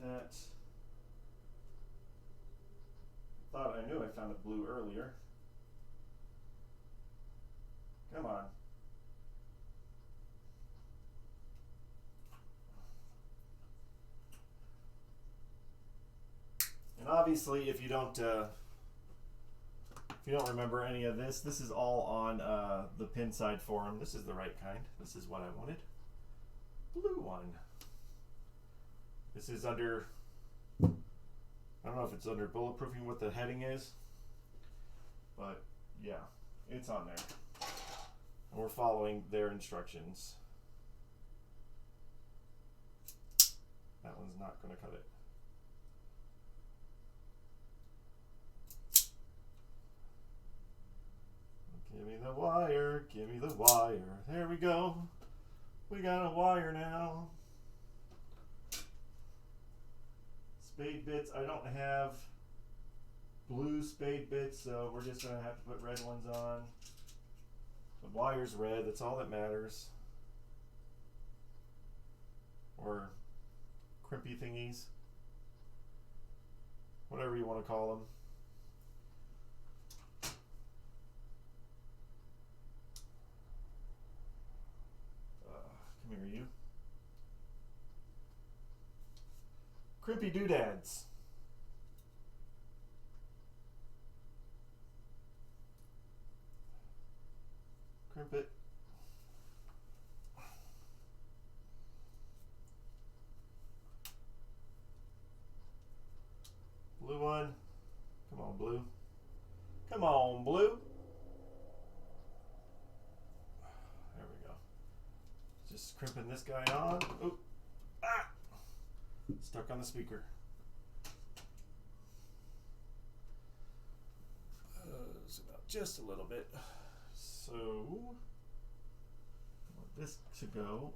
That. Thought I knew I found a blue earlier. Come on. And obviously, if you don't remember any of this, this is all on the Pinside forum. This is the right kind. This is what I wanted. Blue one. This is under, I don't know if it's under bulletproofing what the heading is, but yeah, it's on there. And we're following their instructions. That one's not going to cut it. Give me the wire, give me the wire. There we go. We got a wire now. Spade bits, I don't have blue spade bits, so we're just going to have to put red ones on. The wire's red, that's all that matters. Or crimpy thingies. Whatever you want to call them. Come here, you. Crimpy doodads. Crimp it. Blue one. Come on, blue. Come on, blue. There we go. Just crimping this guy on. Oop. Ah! Stuck on the speaker. Zoom out just a little bit. So, I want this to go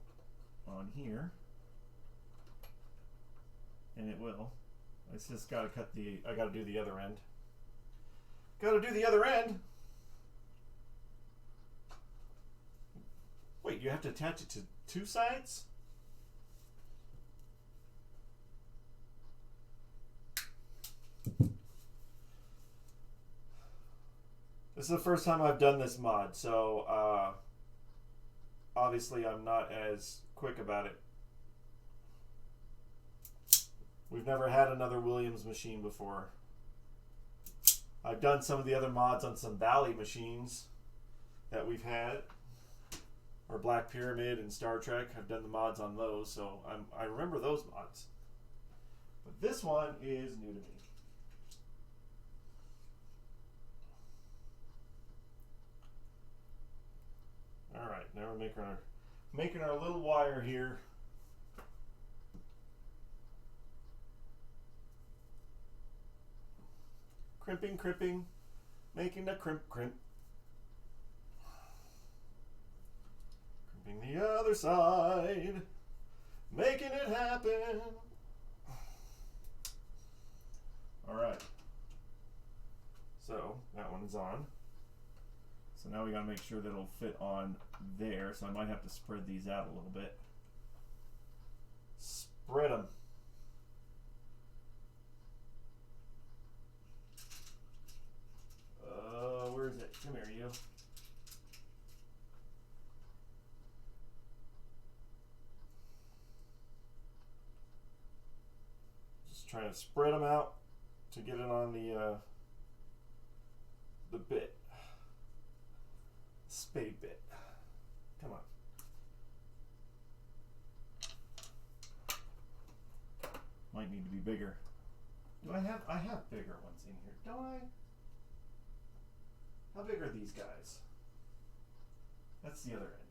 on here. And it will. It's just got to cut the, I got to do the other end. Got to do the other end. Wait, you have to attach it to two sides? This is the first time I've done this mod, so obviously I'm not as quick about it. We've never had another Williams machine before. I've done some of the other mods on some Valley machines that we've had, or Black Pyramid and Star Trek. I've done the mods on those, so I remember those mods. But this one is new to me. All right, now we're making our little wire here. Crimping, crimping. Making a crimp, crimp. Crimping the other side. Making it happen. Alright. So, that one's on. So now we gotta make sure that it'll fit on there. So I might have to spread these out a little bit. Spread them. Where is it? Come here, you. Just trying to spread them out to get it on the bit. Spade bit. Come on. Might need to be bigger. I have bigger ones in here, don't I? How big are these guys? That's the other end.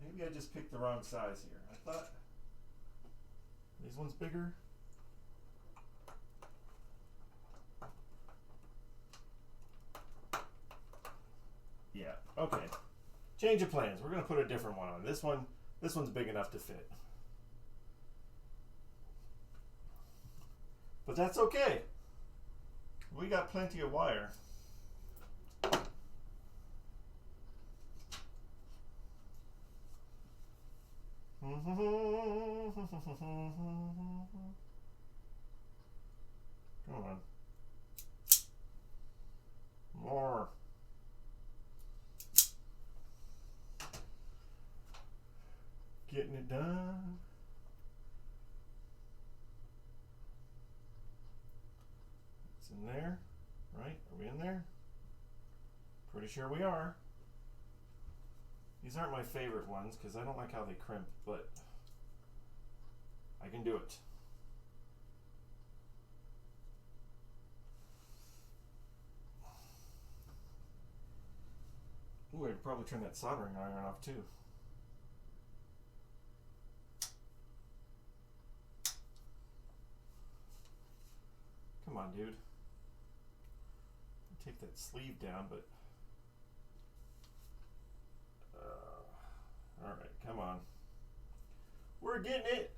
Maybe I just picked the wrong size here. I thought these ones bigger. Yeah, okay. Change of plans. We're gonna put a different one on. This one's big enough to fit. But that's okay. We got plenty of wire. Come on. More. Getting it done. It's in there, right? Are we in there? Pretty sure we are. These aren't my favorite ones because I don't like how they crimp, but I can do it. Ooh, I'd probably turn that soldering iron off too. Come on, dude. Take that sleeve down, but all right, come on. We're getting it.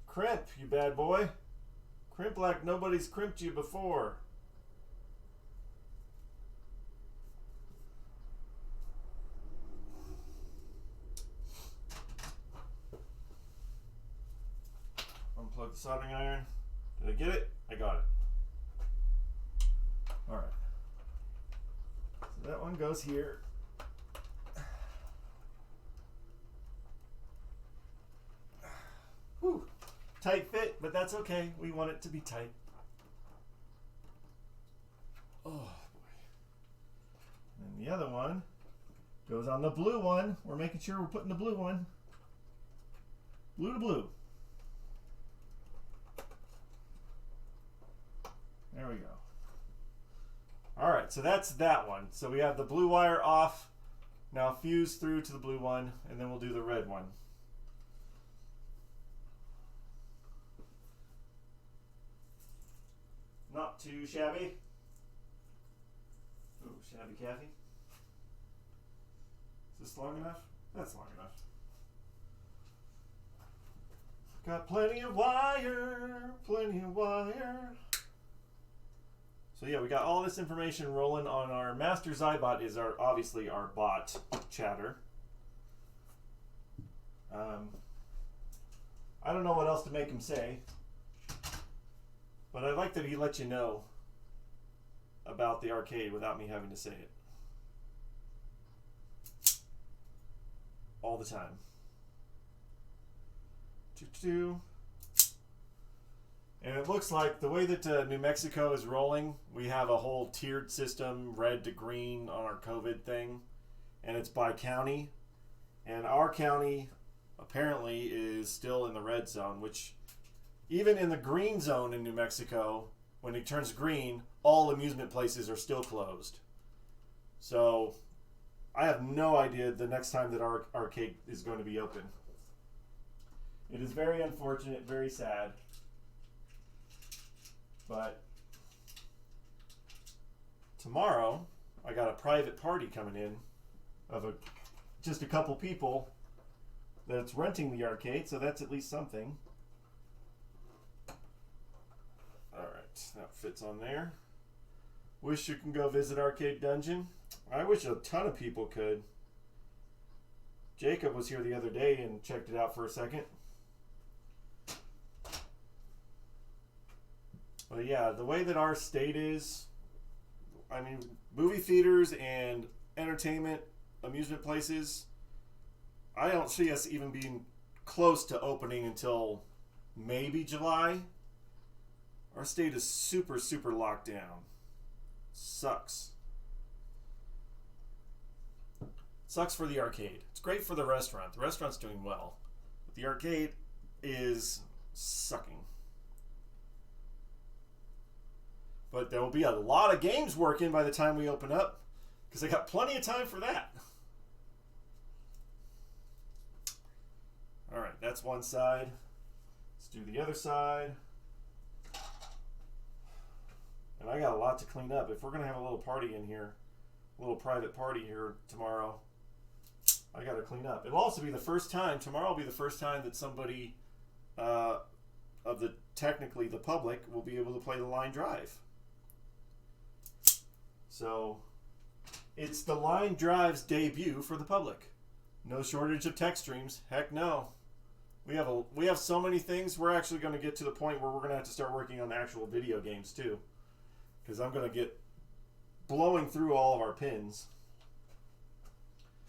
Crimp, you bad boy. Crimp like nobody's crimped you before. Unplug the soldering iron. Did I get it? I got it. All right. So that one goes here. Whew. Tight fit, but that's okay. We want it to be tight. Oh boy. And the other one goes on the blue one. We're making sure we're putting the blue one. Blue to blue. There we go. All right, so that's that one. So we have the blue wire off. Now fuse through to the blue one, and then we'll do the red one. Not too shabby. Ooh, shabby Kathy. Is this long enough? That's long enough. Got plenty of wire, plenty of wire. So yeah, we got all this information rolling on our master Zybot is obviously our bot chatter. I don't know what else to make him say, but I like that he lets you know about the arcade without me having to say it all the time. And it looks like the way that New Mexico is rolling, we have a whole tiered system, red to green on our COVID thing, and it's by county. And our county apparently is still in the red zone, which even in the green zone in New Mexico, when it turns green, all amusement places are still closed. So I have no idea the next time that our arcade is going to be open. It is very unfortunate, very sad. But tomorrow, I got a private party coming in of just a couple people that's renting the arcade, so that's at least something. Alright, that fits on there. Wish you can go visit Arcade Dungeon. I wish a ton of people could. Jacob was here the other day and checked it out for a second. But yeah, the way that our state is, I mean, movie theaters and entertainment, amusement places, I don't see us even being close to opening until maybe July. Our state is super, super locked down. Sucks. Sucks for the arcade. It's great for the restaurant. The restaurant's doing well. But the arcade is sucking. But there will be a lot of games working by the time we open up, because I got plenty of time for that. Alright, that's one side. Let's do the other side. And I got a lot to clean up. If we're going to have a little party in here, a little private party here tomorrow, I got to clean up. It'll also be the first time, tomorrow will be the first time that somebody of the, technically the public, will be able to play the Line Drive. So, it's the Line Drive's debut for the public. No shortage of tech streams. Heck no. We have so many things. We're actually going to get to the point where we're going to have to start working on actual video games too. Because I'm going to get blowing through all of our pins.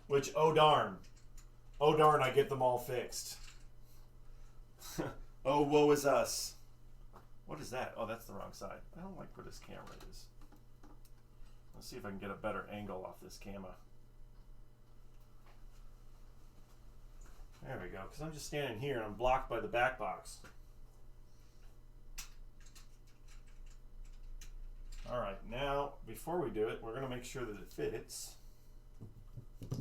Which, oh darn, I get them all fixed. Oh, woe is us. What is that? Oh, that's the wrong side. I don't like where this camera is. Let's see if I can get a better angle off this camera. There we go, because I'm just standing here and I'm blocked by the back box. Alright, now, before we do it, we're going to make sure that it fits. I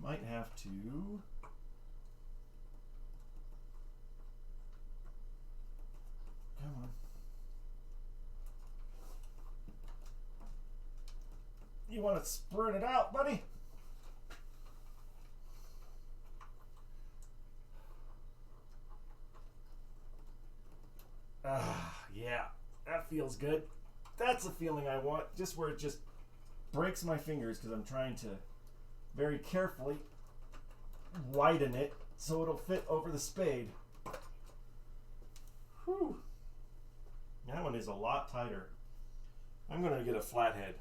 might have to... Come on. You want to spread it out, buddy? Yeah, that feels good. That's the feeling I want, just where it just breaks my fingers because I'm trying to very carefully widen it so it'll fit over the spade. Whew. That one is a lot tighter. I'm going to get a flathead.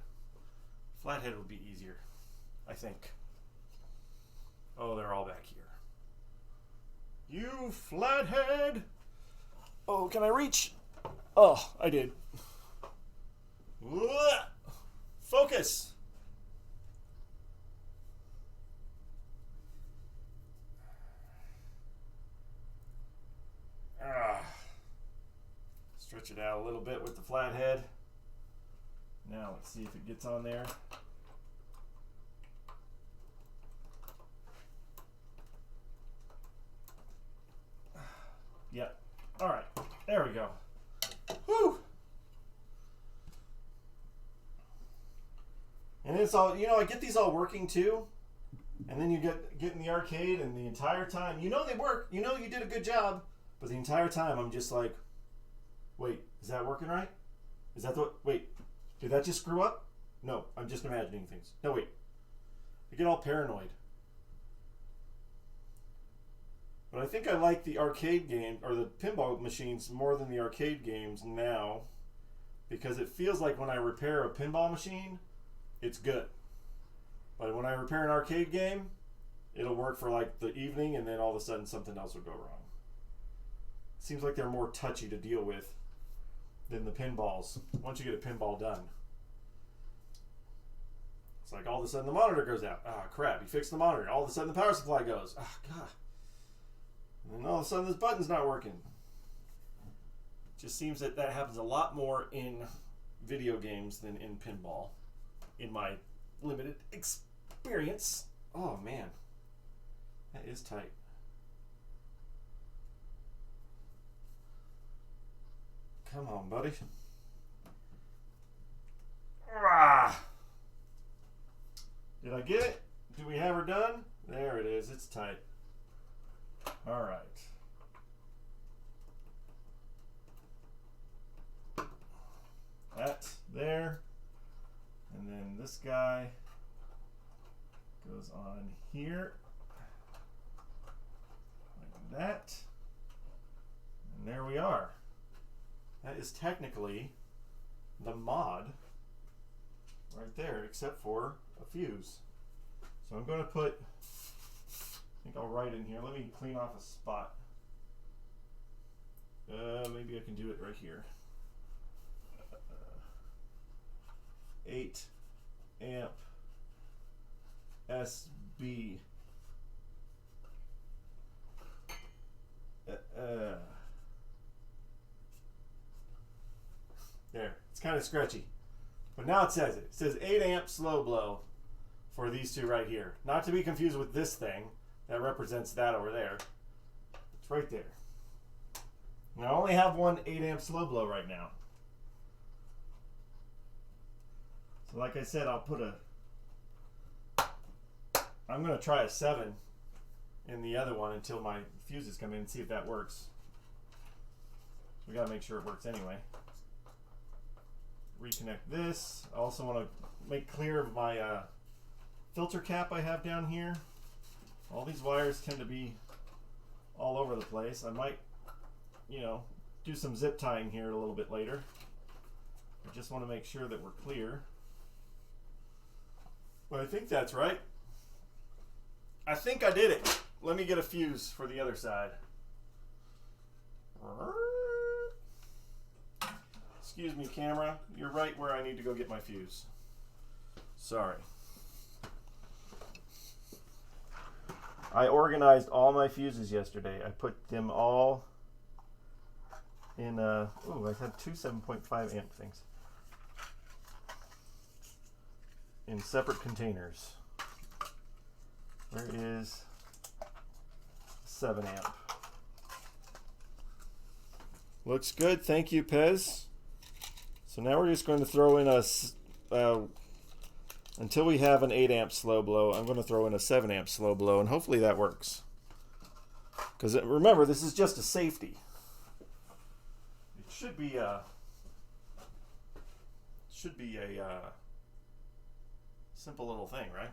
Flathead would be easier, I think. Oh, they're all back here. You flathead! Oh, can I reach? Oh, I did. Focus! Stretch it out a little bit with the flathead. Now let's see if it gets on there. Yep. All right. There we go. Whew. And it's all, you know, I get these all working too. And then you get in the arcade and the entire time, you know they work. You know you did a good job. But the entire time I'm just like, wait, is that working right? Is that the, wait, did that just screw up? No, I'm just imagining things. No, wait. I get all paranoid. But I think I like the arcade game, or the pinball machines, more than the arcade games now. Because it feels like when I repair a pinball machine, it's good. But when I repair an arcade game, it'll work for like the evening, and then all of a sudden something else will go wrong. It seems like they're more touchy to deal with than the pinballs, once you get a pinball done. It's like all of a sudden the monitor goes out. Ah, crap, you fixed the monitor. All of a sudden the power supply goes. Ah, God. And then all of a sudden this button's not working. It just seems that happens a lot more in video games than in pinball, in my limited experience. Oh man, that is tight. Come on, buddy. Ah. Did I get it? Do we have her done? There it is. It's tight. All right. That's there. And then this guy goes on here. Like that. And there we are. That is technically the mod right there, except for a fuse. So I'm going to put, I think I'll write in here. Let me clean off a spot. Maybe I can do it right here. 8 amp SB. There, it's kind of scratchy. But now it says it. It says 8 amp slow blow for these two right here. Not to be confused with this thing that represents that over there. It's right there. And I only have one 8 amp slow blow right now. So like I said, I'll put I'm going to try a 7 in the other one until my fuses come in and see if that works. We got to make sure it works anyway. Reconnect this. I also want to make clear of my filter cap I have down here. All these wires tend to be all over the place. I might, do some zip tying here a little bit later. I just want to make sure that we're clear. Well, I think that's right. I think I did it. Let me get a fuse for the other side. Excuse me, camera. You're right where I need to go get my fuse. Sorry. I organized all my fuses yesterday. I put them all in I had two 7.5 amp things in separate containers. Where is 7 amp? Looks good. Thank you, Pez. So now we're just going to throw in until we have an 8 amp slow blow, I'm going to throw in a 7 amp slow blow, and hopefully that works. Because remember, this is just a safety. It should be a simple little thing, right?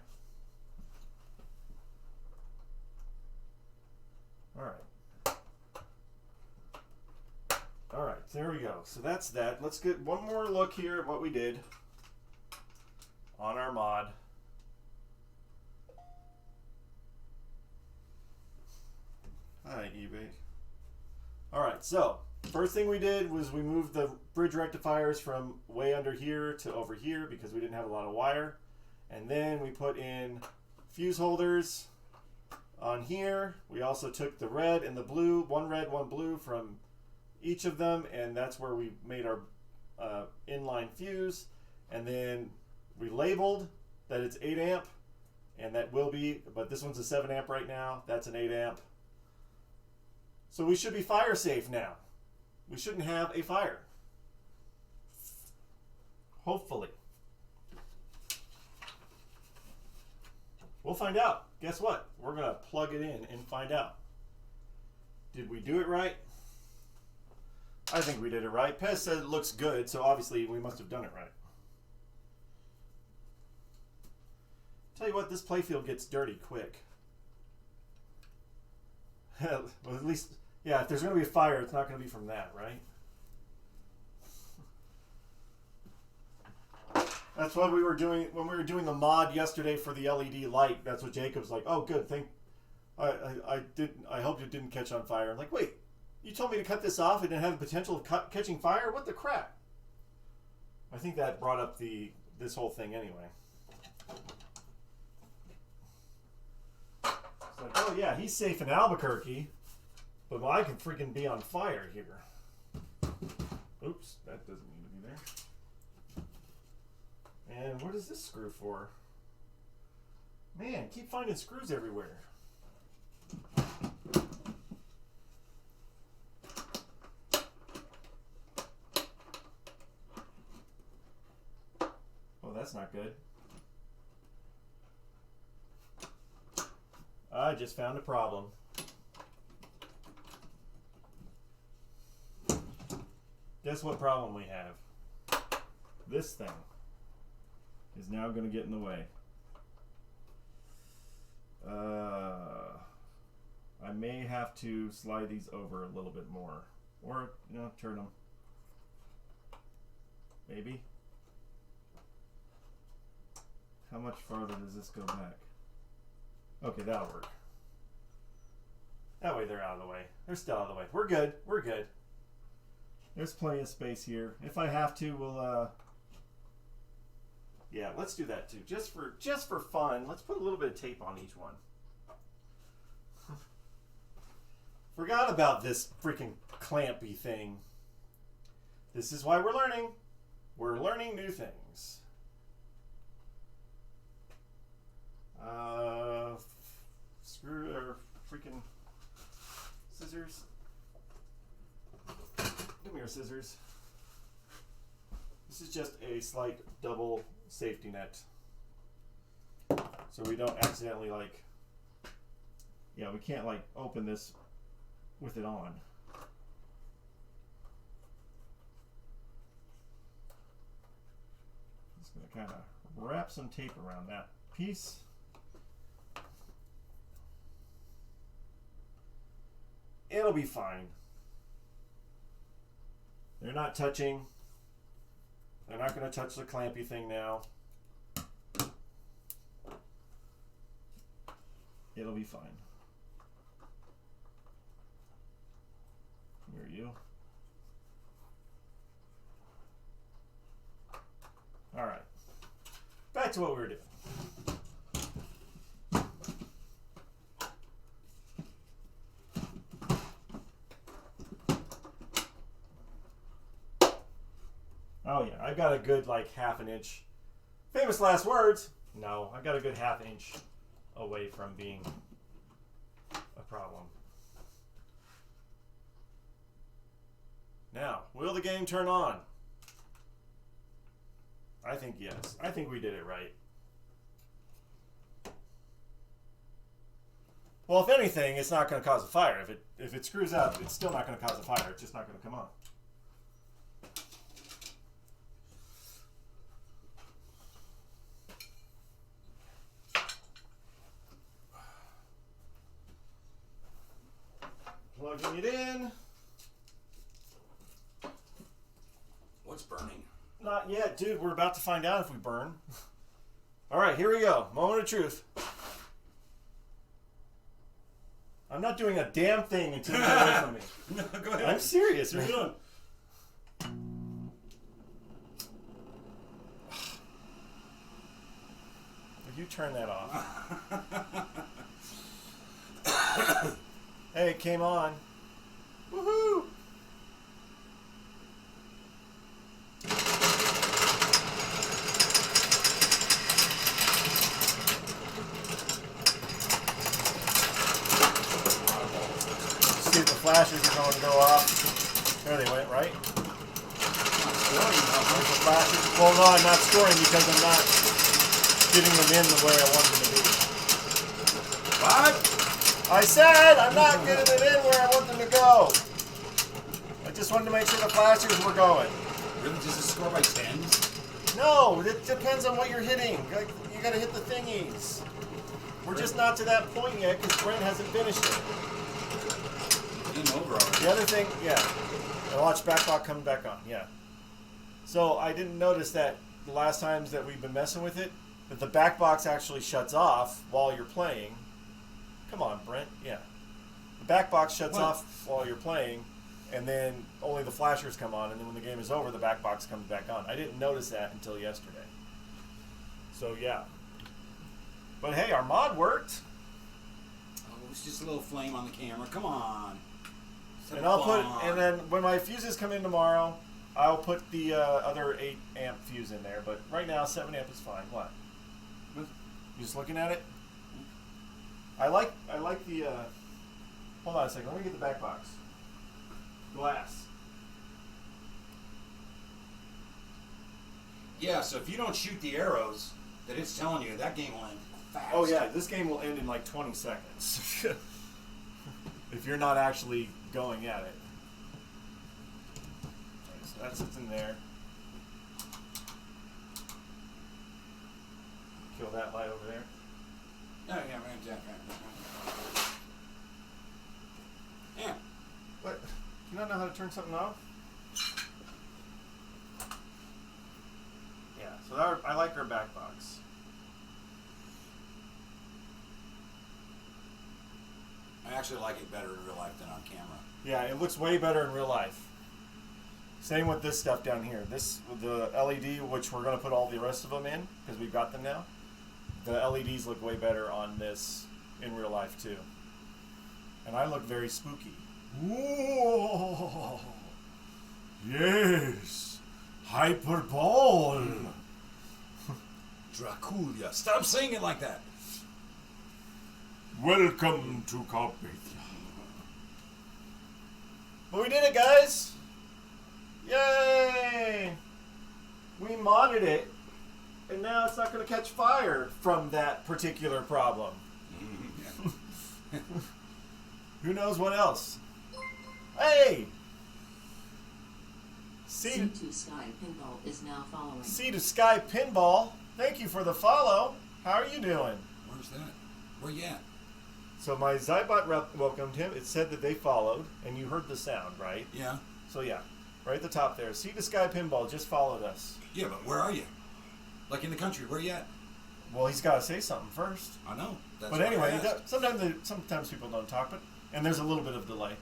All right, there we go. So that's that. Let's get one more look here at what we did on our mod. Hi, eBay. All right, so first thing we did was we moved the bridge rectifiers from way under here to over here because we didn't have a lot of wire. And then we put in fuse holders on here. We also took the red and the blue, one red, one blue from each of them, and that's where we made our inline fuse. And then we labeled that it's 8 amp, and that will be, but this one's a 7 amp right now. That's an 8 amp. So we should be fire safe now. We shouldn't have a fire. Hopefully. We'll find out. Guess what? We're going to plug it in and find out. Did we do it right? I think we did it right. Pez said it looks good, so obviously we must have done it right. Tell you what, this playfield gets dirty quick. Well, at least, yeah, if there's going to be a fire, it's not going to be from that, right? That's what we were doing when we were doing the mod yesterday for the LED light. That's what Jacob's like, oh, good, I hope it didn't catch on fire. I'm like, wait, you told me to cut this off. It didn't have the potential of catching fire? What the crap? I think that brought up this whole thing anyway. It's like, oh yeah, he's safe in Albuquerque, but I can freaking be on fire here. Oops, that doesn't need to be there. And what is this screw for? Man, keep finding screws everywhere. Oh, that's not good. I just found a problem. Guess what problem we have? This thing is now going to get in the way. I may have to slide these over a little bit more. Or, you know, turn them. Maybe. How much farther does this go back? Okay, that'll work. That way they're out of the way. They're still out of the way. We're good. We're good. There's plenty of space here. If I have to, we'll yeah, let's do that too. Just for fun, let's put a little bit of tape on each one. Forgot about this freaking clampy thing. This is why we're learning. We're learning new things. Screw or freaking scissors. Give me your scissors. This is just a slight double safety net. So we don't accidentally we can't open this with it on. Just gonna kind of wrap some tape around that piece. It'll be fine. They're not touching. They're not going to touch the clampy thing now. It'll be fine. Where are you? All right. Back to what we were doing. Oh yeah, I got a good half an inch. Famous last words. No, I got a good half inch away from being a problem. Now, will the game turn on? I think yes. I think we did it right. Well, if anything, it's not going to cause a fire. If it screws up, it's still not going to cause a fire. It's just not going to come on. Plugging it in. What's burning? Not yet, dude. We're about to find out if we burn. All right, here we go. Moment of truth. I'm not doing a damn thing until you get away from me. No, go ahead. I'm serious. You're good. If you turn that off. Hey, it came on. Woohoo! See if the flashes are going to go off. There they went, right? There's the flashes. Well, no, I'm not scoring because I'm not getting them in the way I want them to be. What? I said I'm not getting it in where I want them to go. I just wanted to make sure the flashers were going. Really? Does it score by tens? No, it depends on what you're hitting. You gotta hit the thingies. We're just not to that point yet because Brent hasn't finished it. Game over already. The other thing, yeah. I watched Backlock come back on, yeah. So I didn't notice that the last times that we've been messing with it, that the back box actually shuts off while you're playing. Come on, Brent. Yeah. The back box shuts off while you're playing, and then only the flashers come on, and then when the game is over, the back box comes back on. I didn't notice that until yesterday. So, yeah. But hey, our mod worked. Oh, it's just a little flame on the camera. Come on. And and then when my fuses come in tomorrow, I'll put the other 8 amp fuse in there. But right now, 7 amp is fine. What? You just looking at it? I like the. Hold on a second. Let me get the back box. Glass. Yeah, so if you don't shoot the arrows that it's telling you, that game will end fast. Oh yeah, this game will end in like 20 seconds. If you're not actually going at it. Okay, so that sits in there. Kill that light over there. Oh, yeah, man, yeah. What? You don't know how to turn something off? Yeah, so I like our back box. I actually like it better in real life than on camera. Yeah, it looks way better in real life. Same with this stuff down here. This, the LED, which we're going to put all the rest of them in, because we've got them now. The LEDs look way better on this in real life, too. And I look very spooky. Whoa! Yes! Hyperbole! Dracula. Stop saying it like that. Welcome to Carpathia. But we did it, guys! Yay! We modded it, and now it's not going to catch fire from that particular problem. Who knows what else? Hey! Sea to Sky Pinball is now following. Sea to Sky Pinball, thank you for the follow. How are you doing? Where's that? Where you at? So my Zybot welcomed him. It said that they followed, and you heard the sound, right? Yeah. So yeah, right at the top there. Sea to Sky Pinball just followed us. Yeah, but where are you? Like in the country, where you at? Well, he's got to say something first. I know. That's But why anyway, I asked. sometimes people don't talk, and there's a little bit of delay.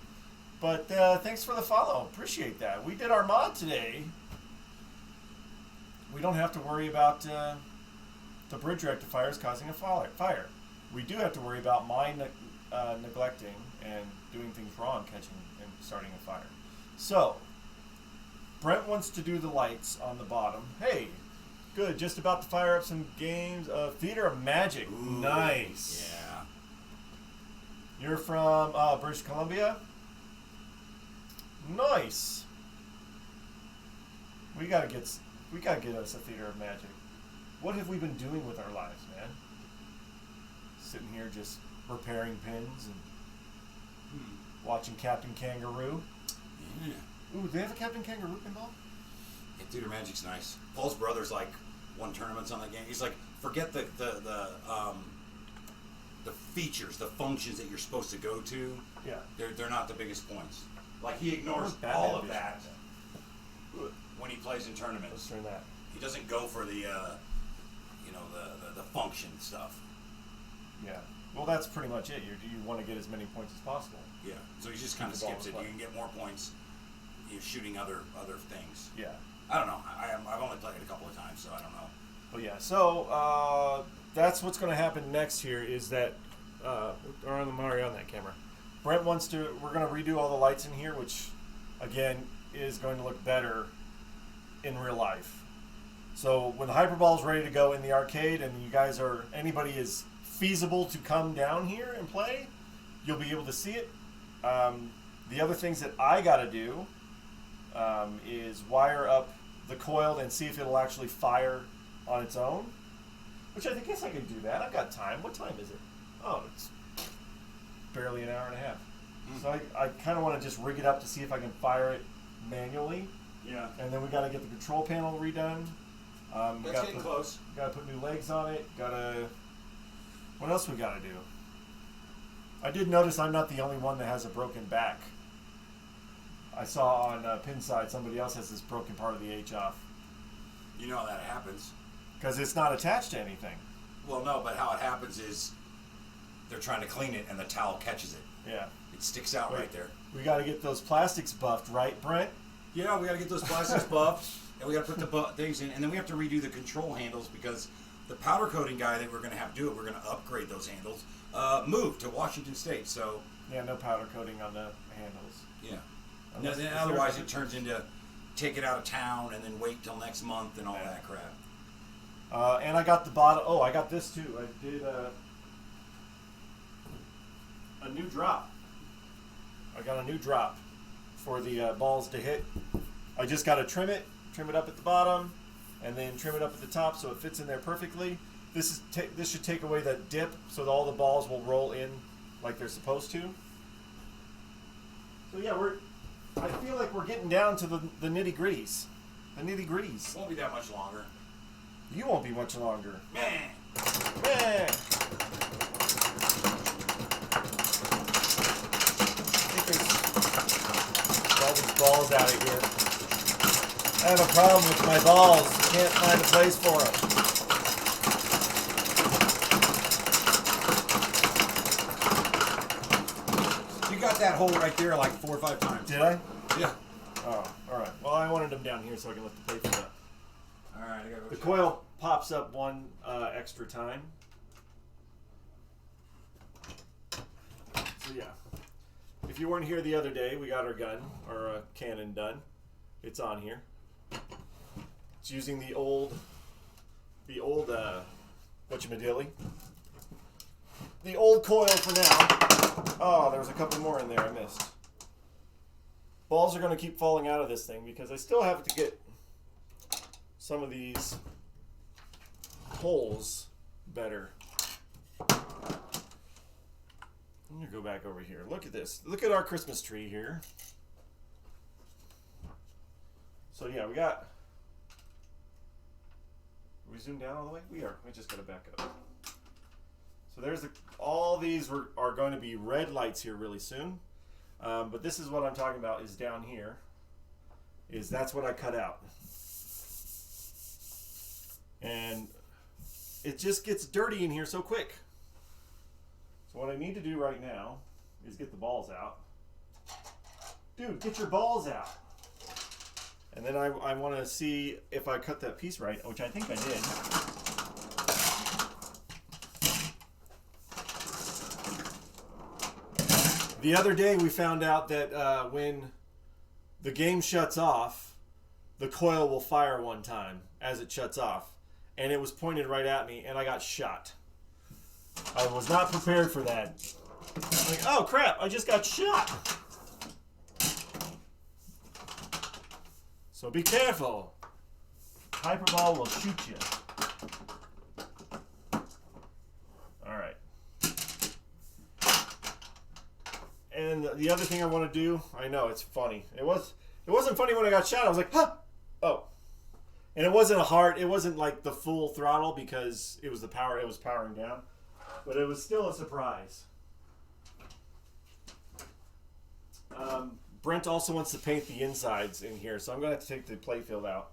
But thanks for the follow. Appreciate that. We did our mod today. We don't have to worry about the bridge rectifiers causing a fire. We do have to worry about mine neglecting and doing things wrong, catching and starting a fire. So, Brent wants to do the lights on the bottom. Hey, good. Just about to fire up some games. Theater of Magic. Ooh, Nice. Yeah. You're from British Columbia? Nice. We gotta get us a Theater of Magic. What have we been doing with our lives, man? Sitting here just repairing pins and watching Captain Kangaroo. Yeah. Ooh, do they have a Captain Kangaroo pinball? Yeah, Theater Magic's nice. Paul's brother's like won tournaments on that game. He's like, forget the features, the functions that you're supposed to go to. Yeah. They're not the biggest points. Like he ignores Batman all of edition. that when he plays in Let's tournaments. turn that. He doesn't go for the the function stuff. Yeah. Well, that's pretty much it. You want to get as many points as possible. Yeah. So he just kind of The ball skips it. play. You can get more points. You're shooting other things. Yeah. I don't know. I've only played it a couple of times, so I don't know. Well, yeah. So that's what's going to happen next here is that or on that camera. Brent wants to. We're going to redo all the lights in here, which again is going to look better in real life. So when the Hyperball is ready to go in the arcade, and you guys anybody is feasible to come down here and play, you'll be able to see it. The other things that I got to do is wire up the coil and see if it'll actually fire on its own. Which I guess I could do that. I've got time. What time is it? Oh, it's barely an hour and a half. So I kind of want to just rig it up to see if I can fire it manually. Yeah. And then we got to get the control panel redone. We That's getting close. Got to put new legs on it. What else we got to do? I did notice I'm not the only one that has a broken back. I saw on Pinside somebody else has this broken part of the H off. You know how that happens. Because it's not attached to anything. Well, no, but how it happens is they're trying to clean it and the towel catches it. Yeah. It sticks out right there. We got to get those plastics buffed, right, Brent? Yeah, we got to get those plastics buffed, and we got to put the things in, and then we have to redo the control handles because the powder coating guy that we're going to have do it, we're going to upgrade those handles, moved to Washington State. So Yeah, no powder coating on the handles. yeah, Unless- then is otherwise there- it turns into take it out of town and then wait till next month and all that crap. And I got the bottom. Oh, I got this too. I did. a new drop. I got a new drop for the balls to hit. I just got to trim it up at the bottom, and then trim it up at the top so it fits in there perfectly. This should take away that dip so that all the balls will roll in like they're supposed to. So yeah, I feel like we're getting down to the nitty-gritties. The nitty-gritties. Won't be that much longer. You won't be much longer. Man. Man. All these balls out of here. I have a problem with my balls. Can't find a place for them. You got that hole right there like 4 or 5 times. Did I? Yeah. Oh, all right. Well, I wanted them down here so I can let the plate fill up. All right, I gotta go. The check. coil pops up one extra time. So yeah, if you weren't here the other day, we got our gun, our cannon done. It's on here. It's using the old whatchamadilly. The old coil for now. Oh, there was a couple more in there I missed. Balls are going to keep falling out of this thing because I still have to get some of these holes better. I'm going to go back over here. Look at this. Look at our Christmas tree here. So yeah, we got... Are we zoomed down all the way? We are. We just got to back up. So there's all these are going to be red lights here really soon. But this is what I'm talking about is down here. That's what I cut out. And it just gets dirty in here so quick. So what I need to do right now is get the balls out. Dude, get your balls out. And then I want to see if I cut that piece right, which I think I did. The other day we found out that when the game shuts off, the coil will fire one time as it shuts off. And it was pointed right at me, and I got shot. I was not prepared for that. I'm like, oh crap, I just got shot. So be careful. Hyperball will shoot you. Alright. And the other thing I want to do, I know it's funny. It wasn't funny when I got shot. I was like, huh! Oh. And it wasn't it wasn't like the full throttle because it was it was powering down. But it was still a surprise. Brent also wants to paint the insides in here, so I'm going to have to take the playfield out.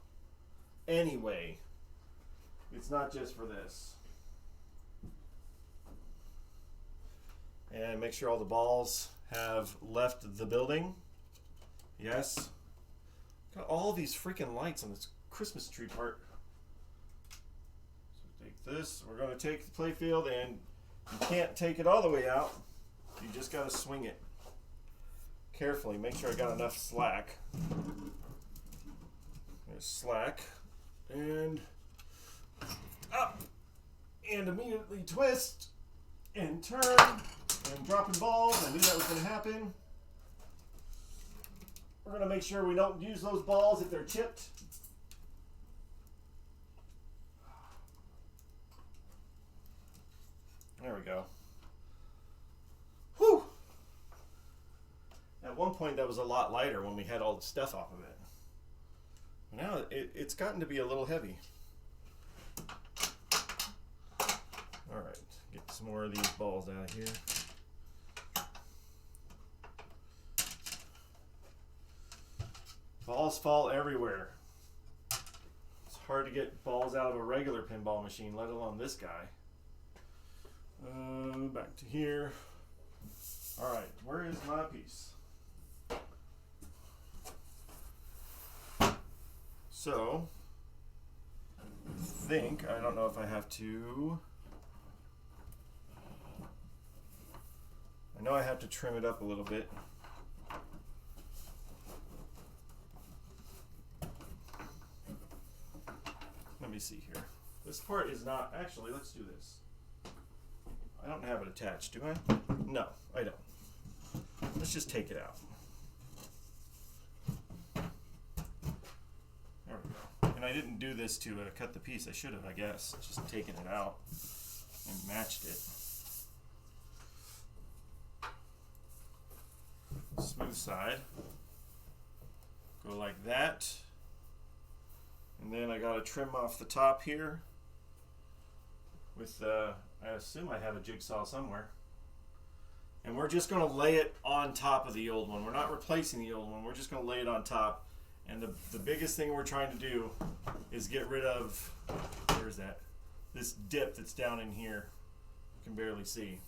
Anyway, it's not just for this. And make sure all the balls have left the building. Yes. Got all these freaking lights on this Christmas tree part. So take this. We're going to take the playfield, and you can't take it all the way out. You just got to swing it carefully. Make sure I got enough slack. There's slack. And up. And immediately twist. And turn. And dropping balls. I knew that was going to happen. We're going to make sure we don't use those balls if they're chipped. There we go. Whew! At one point that was a lot lighter when we had all the stuff off of it. Now it's gotten to be a little heavy. Alright, get some more of these balls out of here. Balls fall everywhere. It's hard to get balls out of a regular pinball machine, let alone this guy. Back to here. Alright, where is my piece? So, I don't know if I have to. I know I have to trim it up a little bit. Let me see here. This part is not, actually, let's do this. I don't don't have it attached, do I? No, I don't. Let's just take it out. There we go. And I didn't do this to cut the piece. I should have, I guess. Just taken it out and matched it. Smooth side. Go like that. And then I got to trim off the top here with, I assume I have a jigsaw somewhere. And we're just going to lay it on top of the old one. We're not replacing the old one. We're just going to lay it on top. And the biggest thing we're trying to do is get rid of, where's that? This dip that's down in here. You can barely see.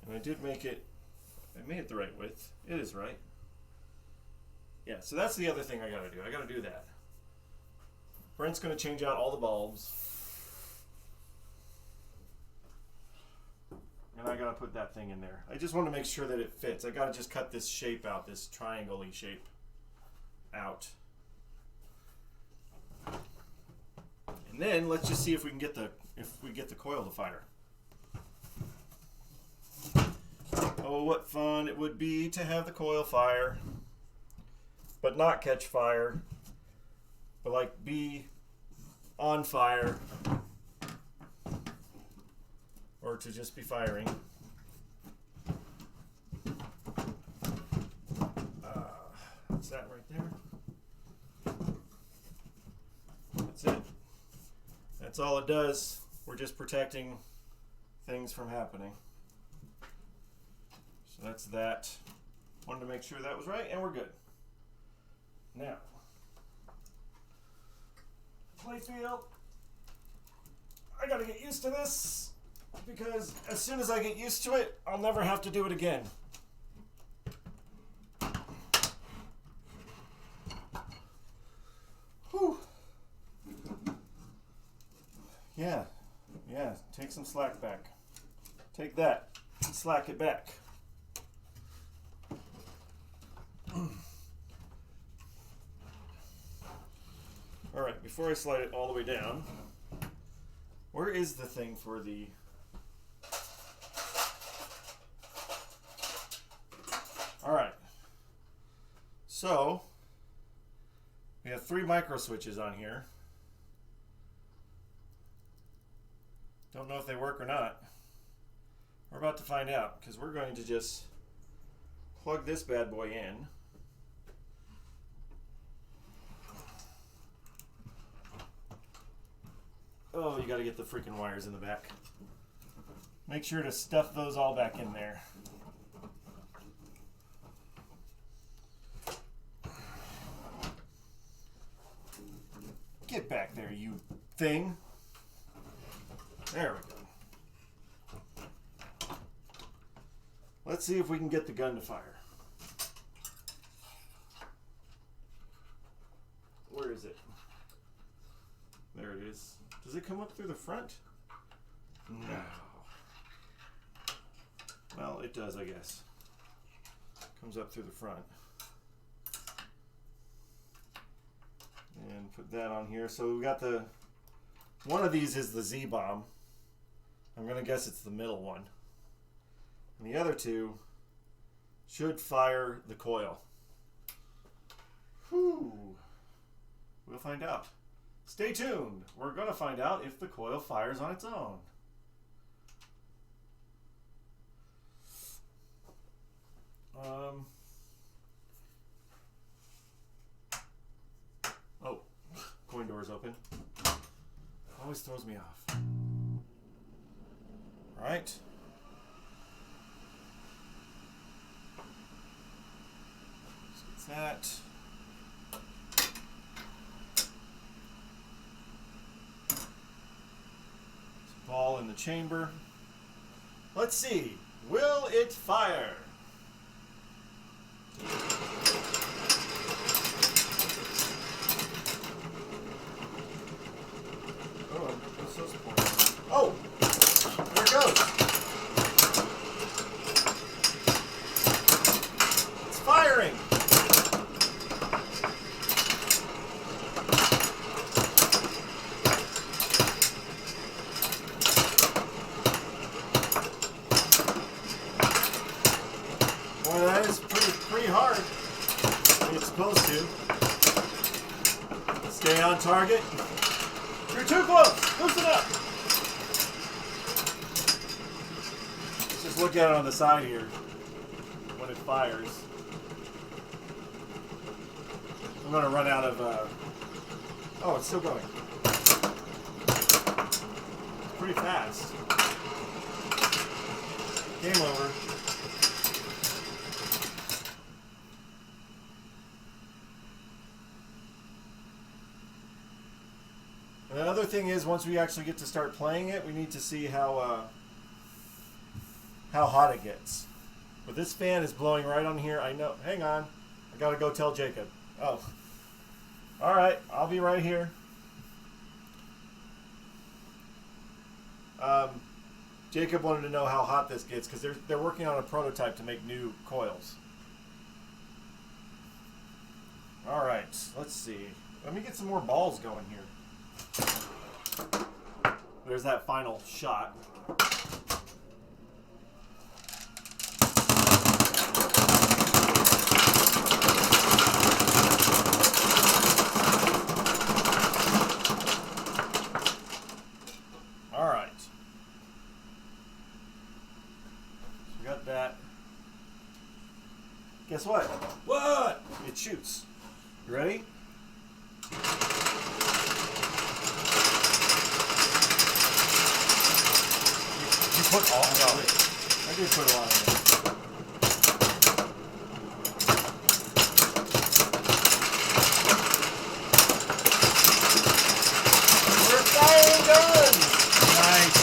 And I did make it, I made it the right width. It is right. Yeah, so that's the other thing I gotta do. I gotta do that. Brent's gonna change out all the bulbs. And I gotta put that thing in there. I just want to make sure that it fits. I gotta just cut this shape out, this triangle-y shape out. And then let's just see if we can get the coil to fire. Oh, what fun it would be to have the coil fire, but not catch fire, but like be on fire, or to just be firing. That's that right there. That's it. That's all it does. We're just protecting things from happening. So that's that. Wanted to make sure that was right, and we're good. Now, playfield. I gotta get used to this, because as soon as I get used to it, I'll never have to do it again. Whew. Yeah, take some slack back. Take that, slack it back. Alright, before I slide it all the way down, where is the thing for the... Alright, so we have 3 micro switches on here. Don't know if they work or not. We're about to find out, because we're going to just plug this bad boy in. Oh, you got to get the freaking wires in the back. Make sure to stuff those all back in there. Get back there, you thing. There we go. Let's see if we can get the gun to fire. Where is it? There it is. Does it come up through the front? No. Well, it does, I guess. Comes up through the front. And put that on here. So we got the... One of these is the Z-bomb. I'm going to guess it's the middle one. And the other two should fire the coil. Whew. We'll find out. Stay tuned. We're going to find out if the coil fires on its own. Oh, coin door's open. Always throws me off. All right. So it's that. Ball in the chamber. Let's see. Will it fire? Oh, I'm so disappointed. Oh! There it goes. It's firing. supposed to. Stay on target. You're too close. Loosen up. Let's just look at it on the side here when it fires. I'm going to run out of... Oh, it's still going. It's pretty fast. Game over. And the other thing is, once we actually get to start playing it, we need to see how hot it gets. But this fan is blowing right on here. I know. Hang on. I gotta go tell Jacob. Oh. Alright, I'll be right here. Jacob wanted to know how hot this gets because they're working on a prototype to make new coils. Alright, let's see. Let me get some more balls going here. There's that final shot. Guess what? What? It shoots. You ready? You put all? No, I did put a lot in there. We're firing guns! Nice.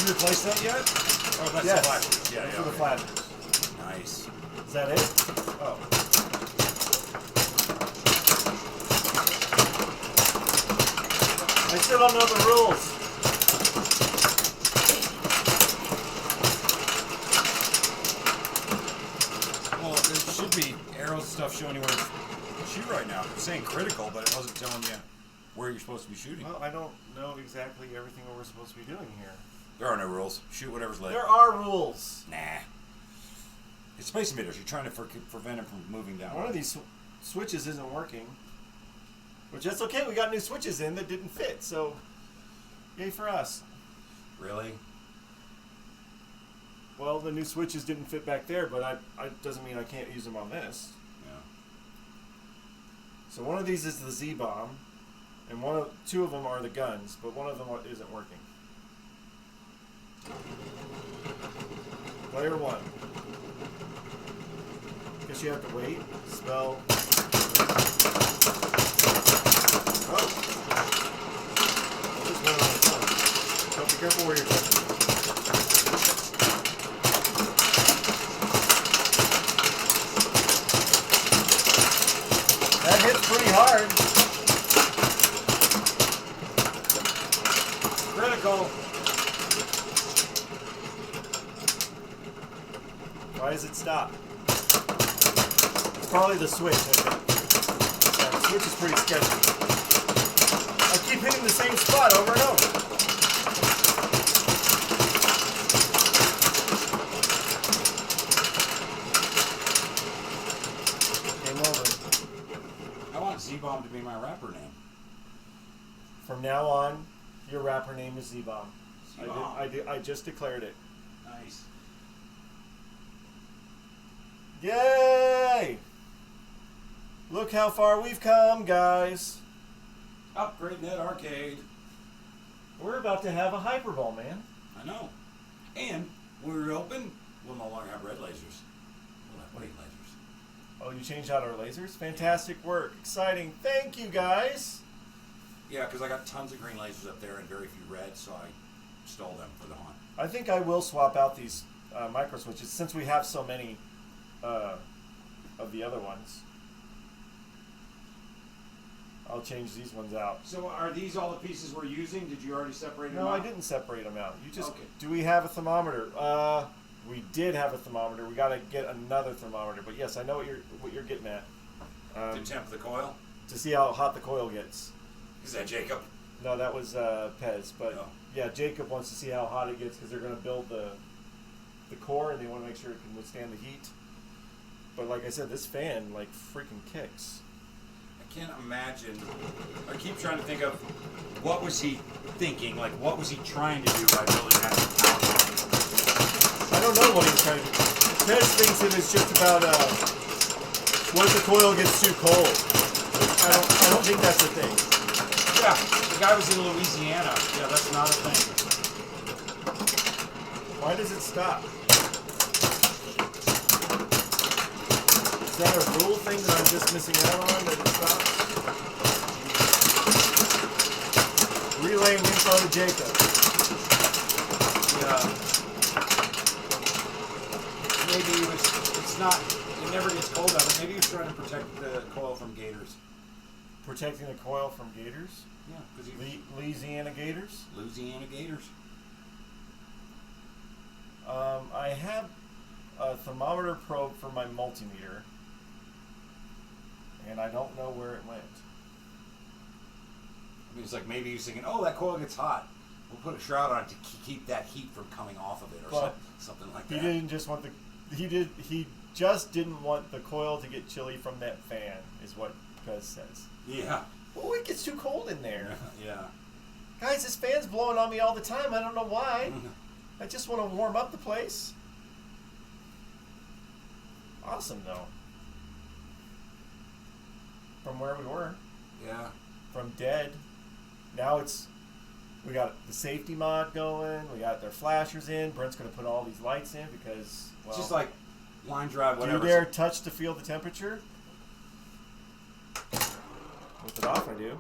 Replace that yet? Oh, that's yes. the flashers. Yeah, Those are the flashers. Nice. Is that it? Oh. I still don't know the rules. Well, there should be arrow stuff showing you where to shoot right now. It's saying critical, but it wasn't telling you where you're supposed to be shooting. Well, I don't know exactly everything we're supposed to be doing here. There are no rules. Shoot whatever's lit. There are rules. Nah. It's Space Invaders. You're trying to prevent him from moving down. One of these switches isn't working. Which, that's okay. We got new switches in that didn't fit, so yay for us. Really? Well, the new switches didn't fit back there, but I doesn't mean I can't use them on this. Yeah. So one of these is the Z-bomb, and two of them are the guns, but one of them isn't working. Player 1. Guess you have to wait. Spell. Oh. Just went on its own. So be careful where you're touching. That hits pretty hard. Critical. Why does it stop? It's probably the switch, I think. Yeah, the switch is pretty sketchy. I keep hitting the same spot over and over. Game over. I want Z-Bomb to be my rapper name. From now on, your rapper name is Z-Bomb. Z-Bomb. I just declared it. Nice. Yay! Look how far we've come, guys. Upgrade that arcade. We're about to have a hyperball, man. I know. And when we reopen, we'll no longer have red lasers. We'll have white lasers. Oh, you changed out our lasers? Fantastic work. Exciting. Thank you, guys. Yeah, because I got tons of green lasers up there and very few red, so I stole them for the haunt. I think I will swap out these micro switches since we have so many of the other ones. I'll change these ones out. So are these all the pieces we're using? Did you already separate them No, out? I didn't separate them out. You just. Okay. Do we have a thermometer? We did have a thermometer. We got to get another thermometer. But yes, I know what you're getting at. To temp the coil? To see how hot the coil gets. Is that Jacob? No, that was Pez. But Oh. yeah, Jacob wants to see how hot it gets because they're going to build the core and they want to make sure it can withstand the heat. But like I said, this fan like freaking kicks. I can't imagine. I keep trying to think of what was he thinking? Like, what was he trying to do by building that power? I don't know what he was trying to do. Ted thinks that it's just about what if the coil gets too cold. I don't think that's the thing. Yeah, the guy was in Louisiana. Yeah, that's not a thing. Why does it stop? Is that a rule thing that I'm just missing out on that it stops? Relaying info to Jacob. Yeah. Maybe it's not, it never gets cold out, but maybe he was trying to protect the coil from gators. Protecting the coil from gators? Yeah, because Louisiana gators? Louisiana gators. I have a thermometer probe for my multimeter, and I don't know where it went. I mean, it's like maybe he was thinking, oh, that coil gets hot. We'll put a shroud on it to keep that heat from coming off of it, or something like that. He didn't just want he just didn't want the coil to get chilly from that fan, is what Pez says. Yeah. Oh, it gets too cold in there. Yeah. Guys, this fan's blowing on me all the time. I don't know why. I just want to warm up the place. Awesome, though. From where we were. Yeah. From dead. Now we got the safety mod going. We got their flashers in. Brent's going to put all these lights in because, well... It's just like line drive, whatever. Do you dare touch to feel the temperature? With it off, I do.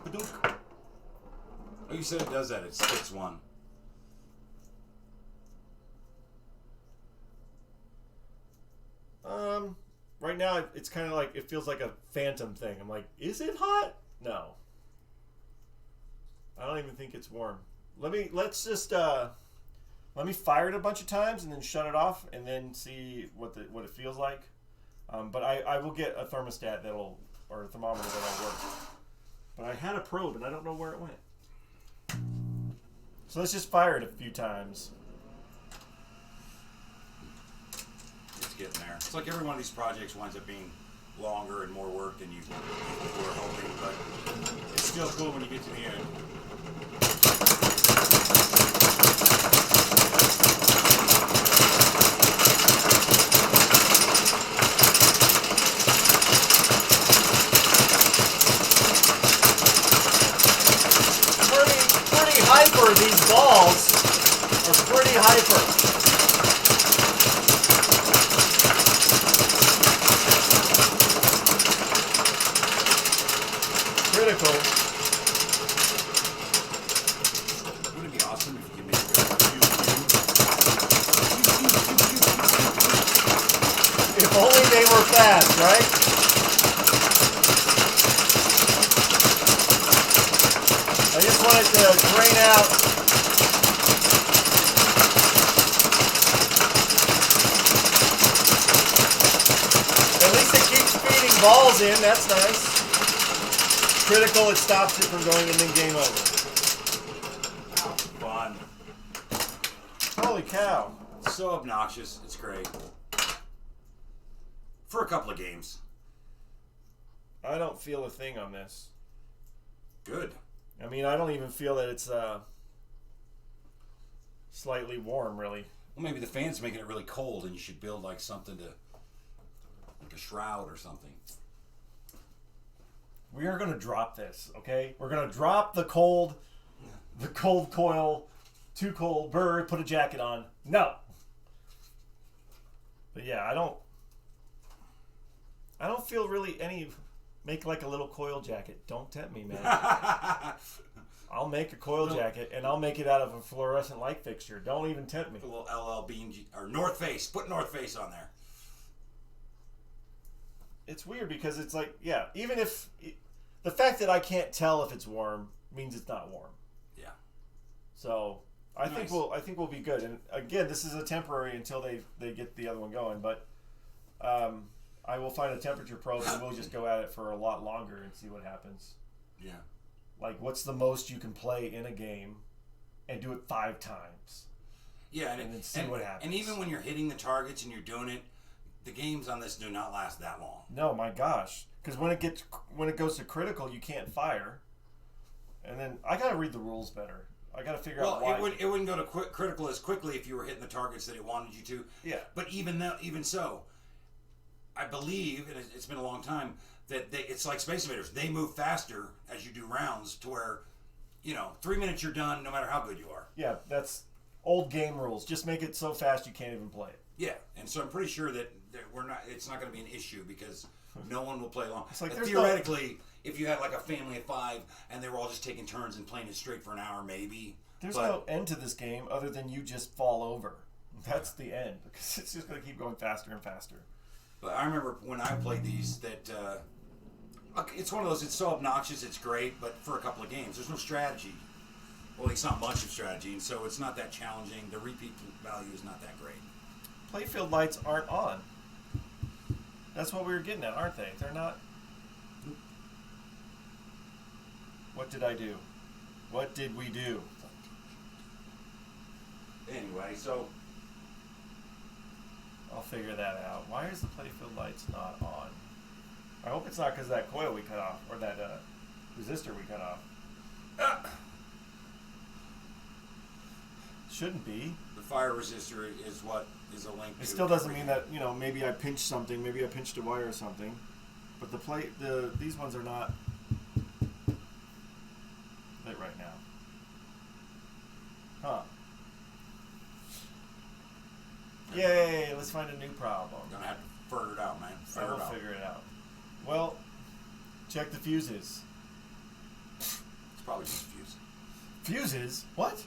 Oh, you said it does that. It sticks one. Right now it's kind of like it feels like a phantom thing. I'm like, is it hot? No. I don't even think it's warm. Let me fire it a bunch of times and then shut it off and then see what it feels like. But I will get a thermostat or a thermometer that'll work. But I had a probe and I don't know where it went. So let's just fire it a few times. It's getting there. It's like every one of these projects winds up being longer and more work than you were hoping, but it's still cool when you get to the end. Pretty hyper, these balls are pretty hyper. Critical. Wouldn't it be awesome if you could make it If only they were fast, right? I just want it to drain out. At least it keeps feeding balls in, that's nice. Critical, it stops it from going and then game over. fun. Holy cow. So obnoxious. It's great. For a couple of games. I don't feel a thing on this. Good. I mean, I don't even feel that it's slightly warm, really. Well, maybe the fan's making it really cold and you should build like something to, like a shroud or something. We are going to drop this, okay? We're going to drop the cold coil, too cold, bird, put a jacket on. No. But yeah, I don't feel really make like a little coil jacket. Don't tempt me, man. I'll make a coil jacket and I'll make it out of a fluorescent light fixture. Don't even tempt me. A little LL Bean or North Face. Put North Face on there. It's weird because it's like, yeah, even if the fact that I can't tell if it's warm means it's not warm. Yeah. So I think we'll be good. And again, this is a temporary until they get the other one going. But I will find a temperature probe and we'll just go at it for a lot longer and see what happens. Yeah. Like, what's the most you can play in a game and do it 5 times. Yeah, And then see what happens. And even when you're hitting the targets and you're doing it, the games on this do not last that long. No, my gosh, because when it goes to critical, you can't fire. And then I gotta read the rules better. I gotta figure out why. It wouldn't go to critical as quickly if you were hitting the targets that it wanted you to. Yeah. But even so, I believe, and it's been a long time, that it's like Space Invaders. They move faster as you do rounds to where, 3 minutes you're done no matter how good you are. Yeah, that's old game rules. Just make it so fast you can't even play it. Yeah, and so I'm pretty sure that it's not going to be an issue because no one will play long. It's like And there's theoretically, if you had like a family of 5 and they were all just taking turns and playing it straight for an hour, maybe. There's no end to this game other than you just fall over. That's the end because it's just going to keep going faster and faster. But I remember when I played these that it's one of those. It's so obnoxious, it's great, but for a couple of games, there's no strategy. Well, it's not much of strategy, and so it's not that challenging. The repeat value is not that great. Playfield lights aren't on. That's what we were getting at, aren't they? They're not. What did I do? What did we do? Anyway, so I'll figure that out. Why is the playfield lights not on? I hope it's not because of that coil we cut off, or that resistor we cut off. Shouldn't be. the fire resistor is what is a link. It still doesn't mean that, maybe I pinched something, maybe I pinched a wire or something. But these ones are not lit right now. Huh. Yay, let's find a new problem. Gonna have to figure it out, man. I will figure it out. Well, check the fuses. It's probably just a fuse. Fuses? What?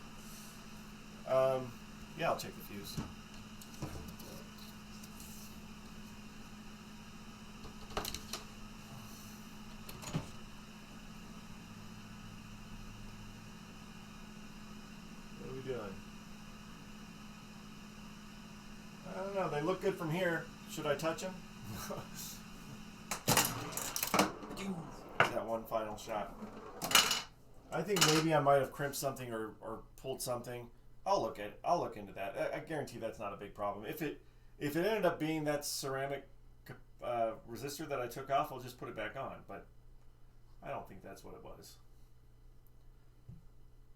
Yeah, I'll check the fuse. What are we doing? I don't know. They look good from here. Should I touch them? That one final shot. I think maybe I might have crimped something or pulled something. I'll look into that. I guarantee that's not a big problem. If it ended up being that ceramic resistor that I took off, I'll just put it back on. But I don't think that's what it was.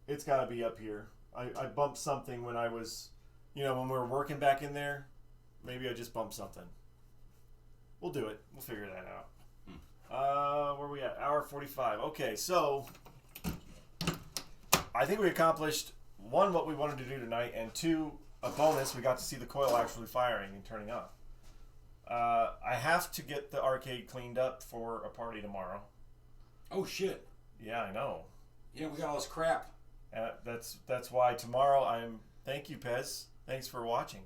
It's got to be up here. I bumped something when I was, when we were working back in there. Maybe I just bumped something. We'll do it. We'll figure that out. Where are we at? Hour 45. Okay, so I think we accomplished, 1, what we wanted to do tonight, and 2, a bonus. We got to see the coil actually firing and turning on. I have to get the arcade cleaned up for a party tomorrow. Oh shit! Yeah, I know. Yeah, we got all this crap. That's why tomorrow thank you, Pez. Thanks for watching.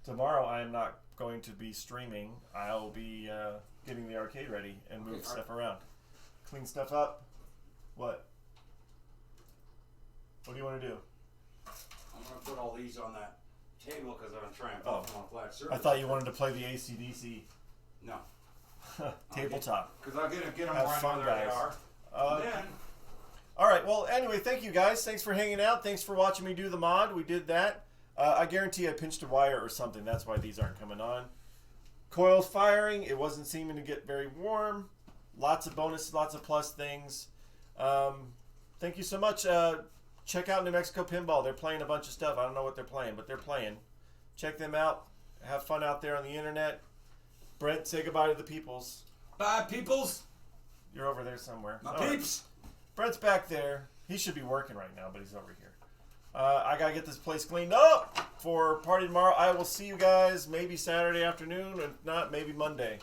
Tomorrow I am not going to be streaming. I'll be getting the arcade ready and move stuff around. Clean stuff up. What? What do you want to do? I'm gonna put all these on that table because I'm trying to put them on a flat surface. I thought you wanted to play the AC/DC No. tabletop. Because I'll get them Have right fun, where guys. they are. Then All right. Well, anyway, thank you guys. Thanks for hanging out. Thanks for watching me do the mod. We did that. I guarantee I pinched a wire or something. That's why these aren't coming on. Coil's firing. It wasn't seeming to get very warm. Lots of bonus, lots of plus things. Thank you so much. Check out New Mexico Pinball. They're playing a bunch of stuff. I don't know what they're playing, but they're playing. Check them out. Have fun out there on the internet. Brent, say goodbye to the peoples. bye, peoples. You're over there somewhere. My All right. peeps. Brent's back there. He should be working right now, but he's over here. I gotta get this place cleaned up for party tomorrow. I will see you guys maybe Saturday afternoon, and not maybe Monday.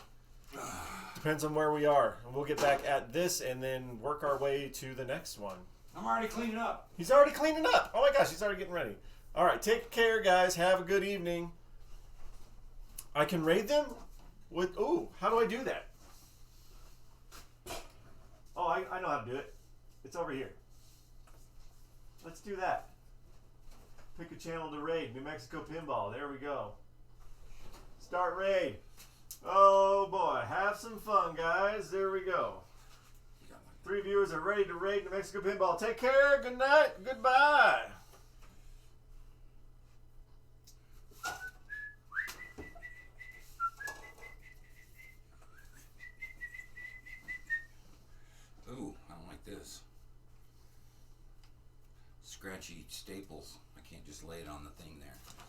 Depends on where we are. And we'll get back at this and then work our way to the next one. I'm already cleaning up. He's already cleaning up. Oh my gosh, he's already getting ready. All right, take care, guys. Have a good evening. I can raid them with. Ooh, how do I do that? Oh, I know how to do it. It's over here. Let's do that. Pick a channel to raid. New Mexico Pinball. There we go. Start raid. Oh boy, have some fun, guys. There we go. 3 viewers are ready to raid New Mexico Pinball. Take care. Good night. Goodbye. stretchy staples. I can't just lay it on the thing there.